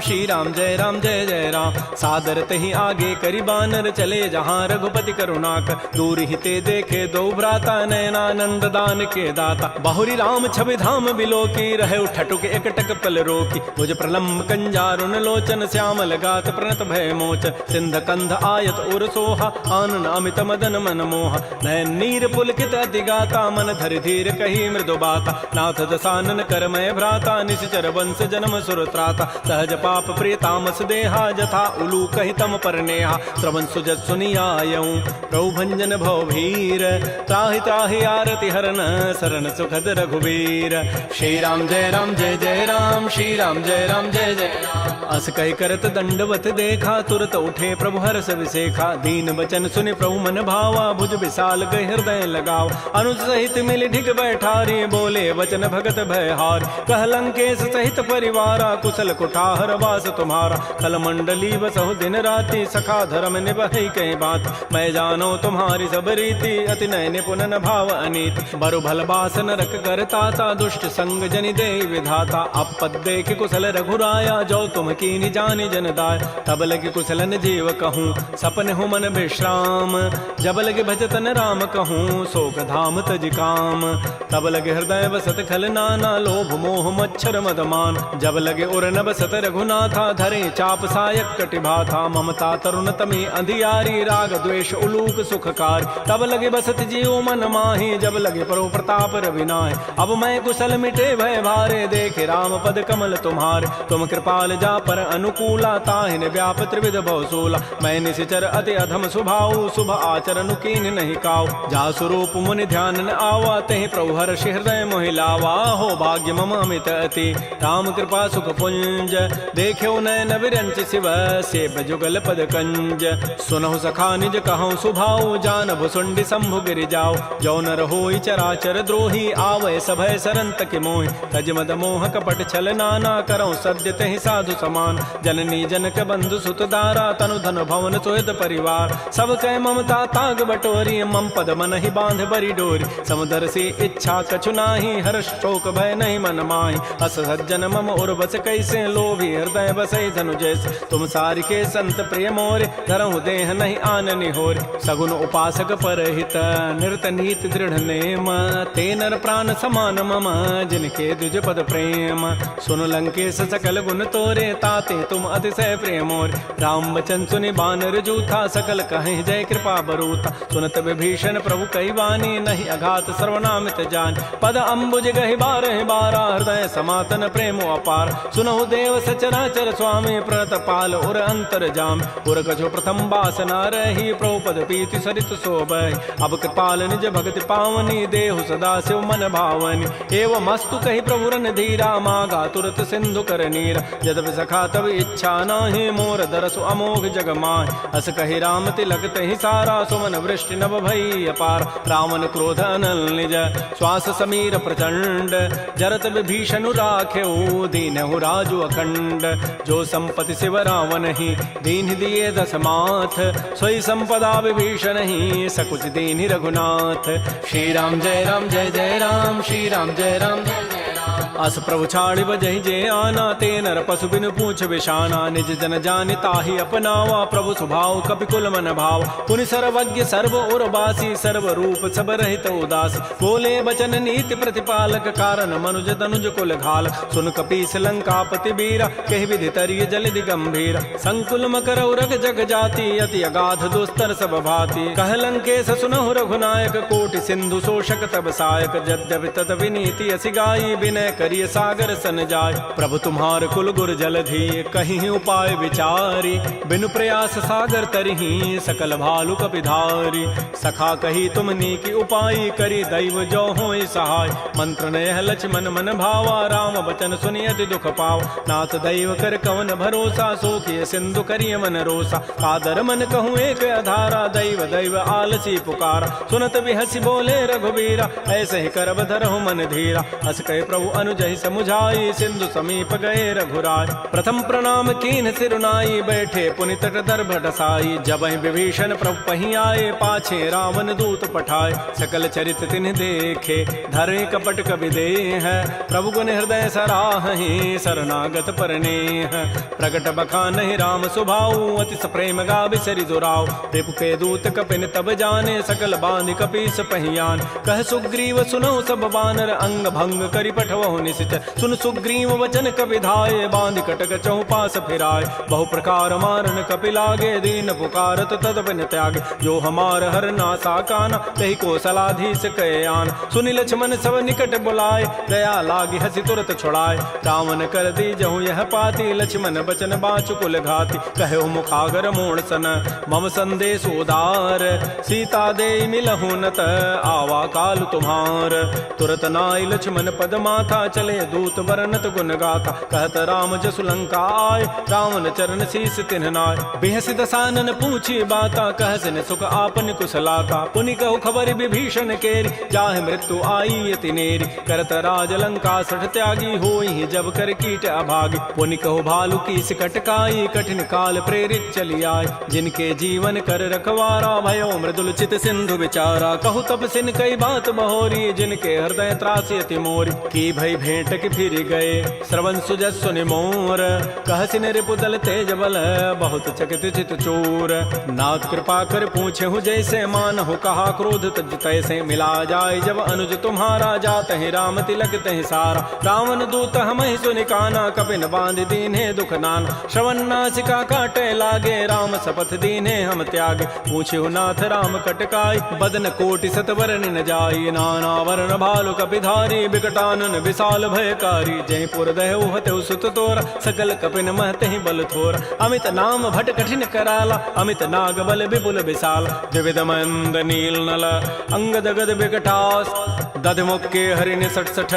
श्री राम जय जय राम। सादर तहि आगे करि बानर चले, जहाँ रघुपति करुणाकर। दूर हिते देखे दो भ्राता, नयनानंद दान के दाता। बहुरी राम छवि धाम बिलो की, रहे ठटुक एकटक पल रोकी। भुज प्रलम्ब कंजारुन लोचन, श्यामल गात प्रणत भय मोचन। सिंध कंध आयत उर सोहा, आनन अमित मदन मन मोहा। नयन नीर पुलकित अति गाता, मन धरि धीर कही मृदु बाता। नाथ दसानन करमय भ्राता, निश्चर वंश जन्म सुर त्राता। सहज पाप प्रिय तामस देहा, जथा उलू कहि तम पर नेहा। श्रवण सुजत सुनियायऊं, प्रभु भंजन भव भीर। त्राहि त्राहि आरति हरन, शरण सुखद रघुवीर। श्री राम जय राम, श्री राम जय जय राम। अस कहि करत दंडवत देखा, तुरत उठे प्रभु हर्ष विसेखा। दीन बचन सुनि प्रभु मन भावा, भुज विशाल गहि हृदय लगाव। अनुज सहित मिल ढिग बैठारी, बोले वचन भगत भयहार। कह लंकेश सहित परिवारा, कुशल कुठार वास तुम्हारा। कल मंडली बसहु दिन राति, सखा धर्म निभहि कहीं बात। मैं जानो तुम्हारी सब रीति, अति नय निपुण न भाव अनीति। बरु भल बास नरक करताता, दुष्ट संग जनि दे विधाता। अपद देख कुशल रघुराया, जो तुम कीनि जानि जन दाय। तब लगे कुशलन जीव कहूँ, सपन हो मन विश्राम। जब लगे भजतन राम कहूँ, शोक धाम तज काम। तब लगे हृदय बसत खल नाना, लोभ मोह मच्छर मदमान। जब लगे उर न बसत रघुनाथा, धरे चाप सायक कटिभाथा। ममता तरुण तमी अंधियारी, राग द्वेष उलूक सुखकारी। तब लगे बसत जीव मन माही, जब लगे परो प्रताप रविनाय। अब मैं कुशल मिटे भय भारे, देखे राम पद कमल तुम्हारे। तुम कृपाल जा पर अनुकूला, ताहिन व्याप त्रिविध भव सोला। मैं निशिचर अति अधम स्वभाव, शुभ आचरण कीन नहीं काऊ। जा स्वरूप मुनि ध्यान न आवा, तहि प्रभु हर्ष हृदय मोहि लावा। हो भाग्य मम अमित अति, राम कृपा सुख पुंज। देख्यो नयन विरंच शिव, सेव जुगल पद कंज। सुनहु सखा निज कहूँ सुभाऊ, जान भुसुंडी शंभु गिरि जाओ। जो नर होई चराचर द्रोही, आवै सभय सरन तकि मोहि। तज मद मोह कपट छल नाना, करऊँ सद्य तहि साधु समान। जननी जनक बंधु सुत दारा, तनु धन भवन सुहृद परिवार। सब कह ममता ताग बटोरी, मम पद मन ही बांध बरी डोरी। समुदर से इच्छा कछु नाही, हर्ष शोक भय नहीं मन माही। अस सज्जन मम उर बस कैसे, लोभी हृदय बसै धनु जैसे। तुम सारि के संत प्रिय मोरे, धरहु देह नहीं आननि होरे। सगुन उपासक परहित, निरत नीति दृढ़ नेम। ते नर प्राण समान मम, जिनके द्विज पद प्रेम। सुन लंकेश सकल गुण तोरे, ताते तुम अतिशय प्रिय मोरे। राम वचन सुनि बानर जूथा, सकल कहीं जय कृपा बरूथा। सुनत विभीषण प्रभु कई वाणी, नहीं अघात सर्वनामित जान। पद अम्बुज गहि बारहि बारा, हृदय समातन प्रेम अपार। सुनहु देव सचराचर स्वामी, प्रणत पाल उर अंतर जाम। उर कछु प्रथम बासना रही, प्रभु पद पीति सरित शोभै। अब कृपाल निज भगति पावनी देहु सदा शिव मन भावनी। एवं मस्तु कही प्रभु रन धीरा मागा तुरत सिंधु कर नीर। यद्यपि सखा तब इच्छा नाही मोर दरसु अमोघ जग माहि। अस कही राम तिलक तहि सारा सुमन वृष्टि नभ भई अपार। रावण क्रोध अनल निज श्वास समीर प्रचंड। जरत विभीषण राखेऊ दीनहु राजु अखंड। जो संपत्ति शिव रावण ही दीन दिए दस माथ। सोई संपदा विभीषण ही सकुच दीन रघुनाथ। श्री राम जय राम जय जय राम। श्री राम जय राम जय जय राम। अस प्रभु छाड़ि बजहि जे आना। ते नर पशु बिनु पूछ बिशाना। निज जन जानि ताहि अपनावा। प्रभु स्वभाव कपि कुल मन भाव। पुनि सर्वज्ञ सर्व उर्वासी। सर्व रूप सब रहित उदासी। बोले बचन नीति प्रतिपालक। कारण मनुज तनुज कुल घाल। सुन कपीस लंकापति बीरा। कहि विधि तरिय जलधि गंभीर। संकुल मकर उरग जग जाति। अति अगाध दुस्तर सब भाति। कह लंकेश सुनहु रघुनायक। कोटि सिंधु शोषक तब सायक। यद्यपि तद विनीति असि गाई। विनय करिय सागर सन जाय। प्रभु तुम्हार कुल गुर जलधि। कहीं उपाय विचारी। बिनु प्रयास सागर तरही। सकल भालु कपिधारी। सखा कही तुम नीकी उपाय। करी दैव जो होय सहाय। मंत्र नयह लक्ष्मण मन भावा। राम बचन सुनियति दुख पाव। नाथ दैव कर कवन भरोसा। सोखिय सिंधु करिय मन रोसा। कादर मन कहूँ एक अधारा। दैव दैव आलसी पुकारा। सुनत बिहसी बोले रघुबीरा। ऐसे ही करब धरहु मन धीरा। हस कहे प्रभु अनुजहि समुझाई। सिंधु समीप गए रघुराय। प्रथम प्रणाम कीन सिरुनाई। बैठे पुनि तट दर्भ डसाई। जबहि विभीषण प्रभु पही आए। पाछे रावण दूत पठाए। सकल चरित तिन्ह देखे। धरे कपट कवि देह। प्रभु गुण हृदय सराहि। शरणागत परनेह। प्रगट बखानहि राम सुभाऊ। अति प्रेम गावि सरि दुराऊ। रिपु के दूत कपिन तब जाने। सकल बांधि कपीस पहियान। कह सुग्रीव सुनौ सब बानर। अंग भंग करि पठवहु निश्चर। सुन सुग्रीव वचन कपि धाये। बांधि कटक चहु पास फिराय। बहु प्रकार मारन कपि लागे। दीन पुकारत तद बिन त्यागे। जो हमार हर नासा काना। तहि को सलाधीस कहे आन। सुनि लक्ष्मण सब निकट बुलाए। दया लागी हसी तुरत छुड़ाए। रावण कर दी जहु यह पाती। लक्ष्मण बचन बाचु कुल घाती। कहो मुखागर मोण सन मम संदेश उदार। सीता दे मिलहु नत आवा काल तुम्हार। तुरत नाई लक्ष्मण पद माथा। चले दूत बरनत गुण गाथा। कहत राम जसु लंका आय। रावण चरण शीस तिन्ह नाय। बेहसी दसानन पूछी बाता। कहसिन सुख आपन कुशलाता। पुनि कहु खबर विभीषण केरी। जाहि मृत्यु आई अति नेरी। करत राज लंका सठ त्यागी। होई जब कर कीट अभागी। पुनि कहु भालु की सिकट काई। कठिन काल प्रेरित चली आय। जिनके जीवन कर रखवारा। भयो मृदुल चित सिंधु विचारा। कहु तब सिन कई बात बहोरी। जिनके हृदय त्रासी अति मोरी। की भई भेंट की फिर गए। श्रवण सुजस सुनि मोर। कहसिन रिपुदल तेज बल। बहुत चकित चित चोर। नाथ कृपा कर पूछे हूँ जैसे। मानहु कहा क्रोध तज तैसे। मिला जाय जब अनुज तुम्हारा। जात है राम तिलक तहि सारा। रावण दूत हमहि सुनि काना। कपिन बांध दीन्हे दुख नाना। श्रवण नासिका काटे लागे। राम शपथ दीन्हे हम त्यागे। पूछे नाथ राम कटकाई। बदन कोटि सत वरन न जाई। नाना वरण भालु कपिधारी। विकटानन विशाल भयकारी। जयपुर दहु हतु सुत तोरा। सकल कपिन महते बल थोरा। अमित नाम भट कठिन कराला। अमित नाग बल विपुल विशाल। द्विविध मंद नील नल अंगद गद विकटास। दध मुक्के हरिण सठ सठ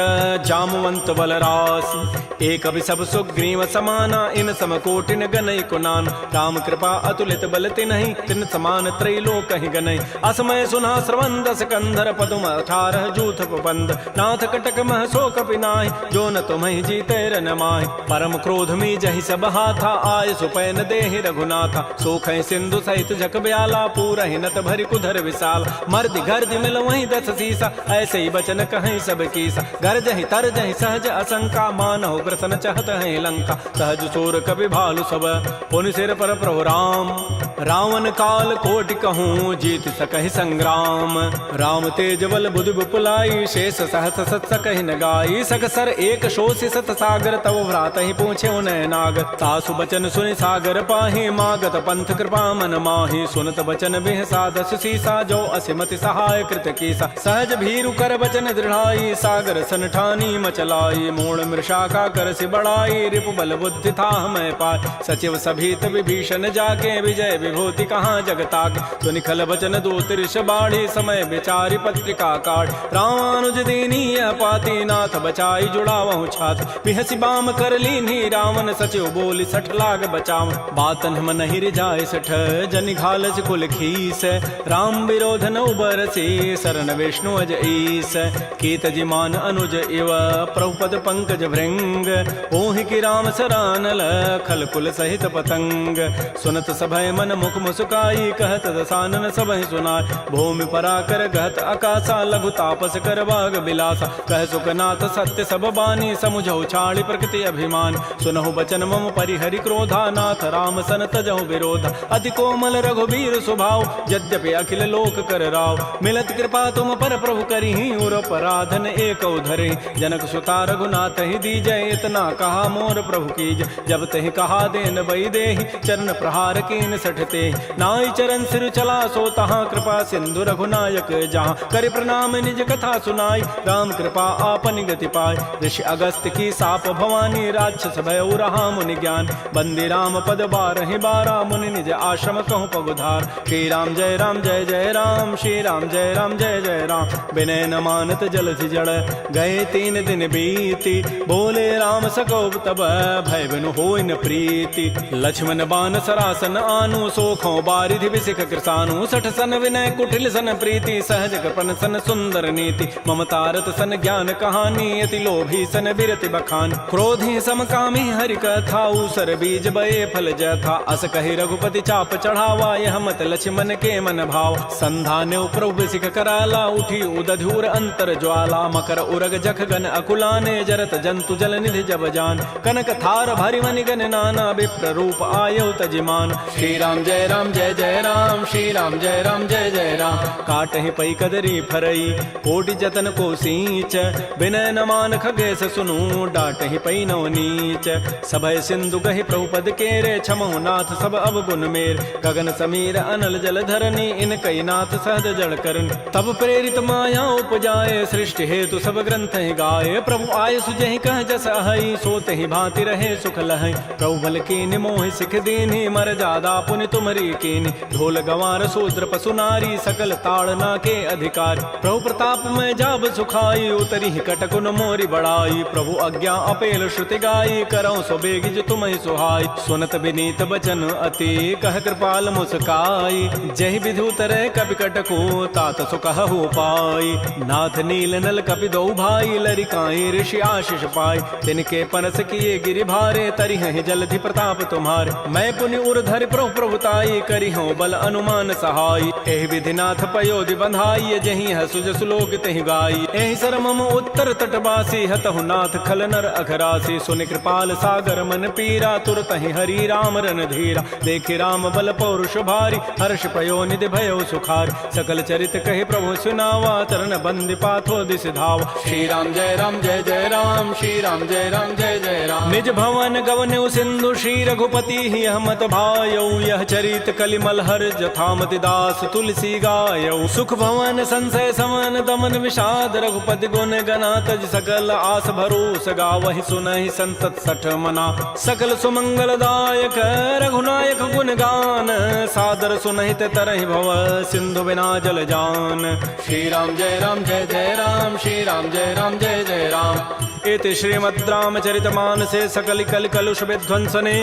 जामवंत बलरास। एक अभि सब सुग्रीव समाना। इन सम कोटिन गनई कुनान। राम कृपा अतुलित बल तिन्हि। तिन समान त्रैलोक ही गनई। असमय सुना श्रवण दस कंधर। पदुम 18 जूथ बंद। नाथ कटक मह सो कपि नाहि। जो न तुम्हि जीते रन माहि। परम क्रोध मी जहि सब हाथा। आय सुपैन देहि रघुनाथा। सोखै सिंधु सहित जग ब्याला। पूरहि नत भरि कुधर विशाल। मर्दि गर्दि मिल वहीं 10 सीसा। ऐसे ही बचन कहीं सब कीसा। गरजहि तरजहि सहज असंका। मानहु ग्रसन चहत है लंका। सहज सूर कपि भालु सब। पुनि सिर पर प्रभु राम। रावण काल कोटि कहूँ। जीत सकहि संग्राम। राम तेज बल बुधि विपुलाई। शेष सहस सत सकहि न गाई। सकसर एक शोषि सत सागर। तव भ्रात ही पूछे उनय नाग। तासु बचन सुनि सागर पाहि। मागत पंथ कृपा मन माहि। सुनत बचन बिह साधस सीसा। जो असिमति सहाय कृत कीसा। सहज भीरु कर बचन दृढ़ाई सागर सन ठानी मचलाई मूण मृषा का कर से बढ़ाई रिपु बल बुद्धि था मैं पाय सचिव सभीत विभीषण जाके विजय विभूति कहाँ जगताक सुनिखल बचन दो तिरष बाढ़ी समय विचारी पत्रिका काट रामानुज दीनी पाती नाथ बचाई जुड़ावहु छात बिहसी बाम कर लीनी रावण सचिव बोली 60 लाख बचाव बातन हम नहीं रिजाए 60 जनि घालस कुल खीस राम विरोध न उबरसी शरण विष्णु अज ईस कीत जिमान अनुज इव प्रभुपद पंकज भृंग ओहि की राम सरानल खल कुल सहित पतंग सुनत सभय मन मुख मुस्काई कहत दसानन सबहि सुनाय भूमि पराकर गहत आकाशा लघु तापस कर बाग बिलासा कह सुखनाथ सत्य सब बानी समुझौ छाड़ी प्रकृति अभिमान सुनहु बचन मम परिहरि क्रोधा नाथ राम सन तजहु विरोध अति कोमल रघुबीर स्वभाव यद्यपि अखिल लोक कर राव मिलत कृपा तुम पर प्रभु करिहि उर पराधन एक धरे जनक सुता रघुनाथ ही दीजय इतना कहा मोर प्रभु कीज जब तहि कहा देन बई देहि चरण प्रहार कीन सठते नाई चरण सिर चला सो तहाँ कृपा सिंधु रघुनायक जहाँ कर प्रणाम निज कथा सुनाई राम कृपा आपन गति पाय ऋषि अगस्त की साप भवानी राक्षस भय रहा मुनि ज्ञान बंदी राम पद 12 मुनि निज आश्रम कहूँ पगुधार श्री राम जय राम श्री राम जय जय राम विनय न मानत जलधि जड़ गए 3 दिन बीती बोले राम सकोब तब भय बिनु होय न प्रीति लक्ष्मण बान सरासन आनु सोखों बारिधि विसिख कृसानु 60 सन विनय कुटिल सन प्रीति सहज कृपन सन सुंदर नीति ममतारत सन ज्ञान कहानी अति लोभी सन बिरति बखान क्रोधी समकामी हरि कथा उसर बीज बये फल जथा अस कहि रघुपति चाप चढ़ावा यह मत लक्ष्मण के मन भाव संधान प्रभु सिख कराला उठी उदधूर अंतर ज्वाला मकर उरग जख गन अकुलाने जरत जंतु जल निधि जब जान कनक थार भरि मनि गन नाना विप्र रूप आयो तजिमान श्री राम जय राम श्री राम जय जय राम काटहि पई कदरी फरई कोटि जतन को सींच विनय न मान खगेश सुनु डाटहि पई नव नीच सभय सिंधु गहि प्रभुपद केरे छमो नाथ सब अवगुण मेर गगन समीर अनल जल धरनी इन कई नाथ सहज जड़ करन तब प्रेरित माया उपजाए सृष्टि हेतु सब ग्रंथ गाये प्रभु आय सुजहि कह जस अहै सोते ही भांति रहे सुख लहै प्रभु बल कीन मोहि सिख दीन्हि मर जादा पुनि तुमरी कीन ढोल गंवार शूद्र पशु नारी सकल ताड़ना के अधिकार प्रभु प्रताप में जाब सुखाई उतरी कटकुन मोरी बड़ाई प्रभु आज्ञा अपेल श्रुति गाई करौ सो बेगिज तुम्हि सुहाई सुनत विनीत बचन अति कह कृपाल मुस्काई जहि विधु तरह कपि कटको तात सुकहु पाई नाथ नील नल कपि दो भाई लरिकाई ऋषि आशीष पाई तिनके परस किए गिरि भारे तरिहि जलधि प्रताप तुम्हारे मैं पुनि उर्धरि प्रभुताई करिहु बल अनुमान सहाय एहि विधिनाथ पयोधि बंधाई जहि हसुज सुलोक तहि गाई एहि सर मम उत्तर तटवासी हतहु नाथ खल नर अघरासी सुनि कृपाल सागर मन पीरा तुरत ही हरि राम रन धीरा देखि राम बल पौरुष भारी हर्ष पयो निधि भयो सुखार सकल चरित कहि प्रभु सुनावा तरन बंदि पाथो दिस धाव श्री राम जय राम श्री राम जय जय राम निज भवन गवन्यु सिंधु श्री रघुपति ही हमत भायौ यह चरित कलिमल हर जथामति दास तुलसी गायौ सुख भवन संशय समन दमन विषाद रघुपति गुण गना तज सकल आस भरोस गावहि सुनहि संतत 60 मना सकल सुमंगल दायक रघुनायक गुण गान सादर सुनहित तरहि भव सिंधु बिना जल जान श्री राम जय राम श्री राम जय जय राम इति श्रीमद् रामचरितमानसे सकल कल कलुष विध्वंसने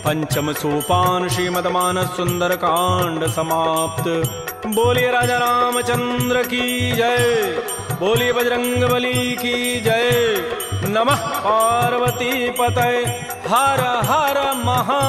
पंचम सोपान श्रीमद्मानस सुंदर कांड समाप्त। बोलिए राजा रामचंद्र की जय, बोलिए बजरंग बली की जय। नमः पार्वती पतये, हर हर महा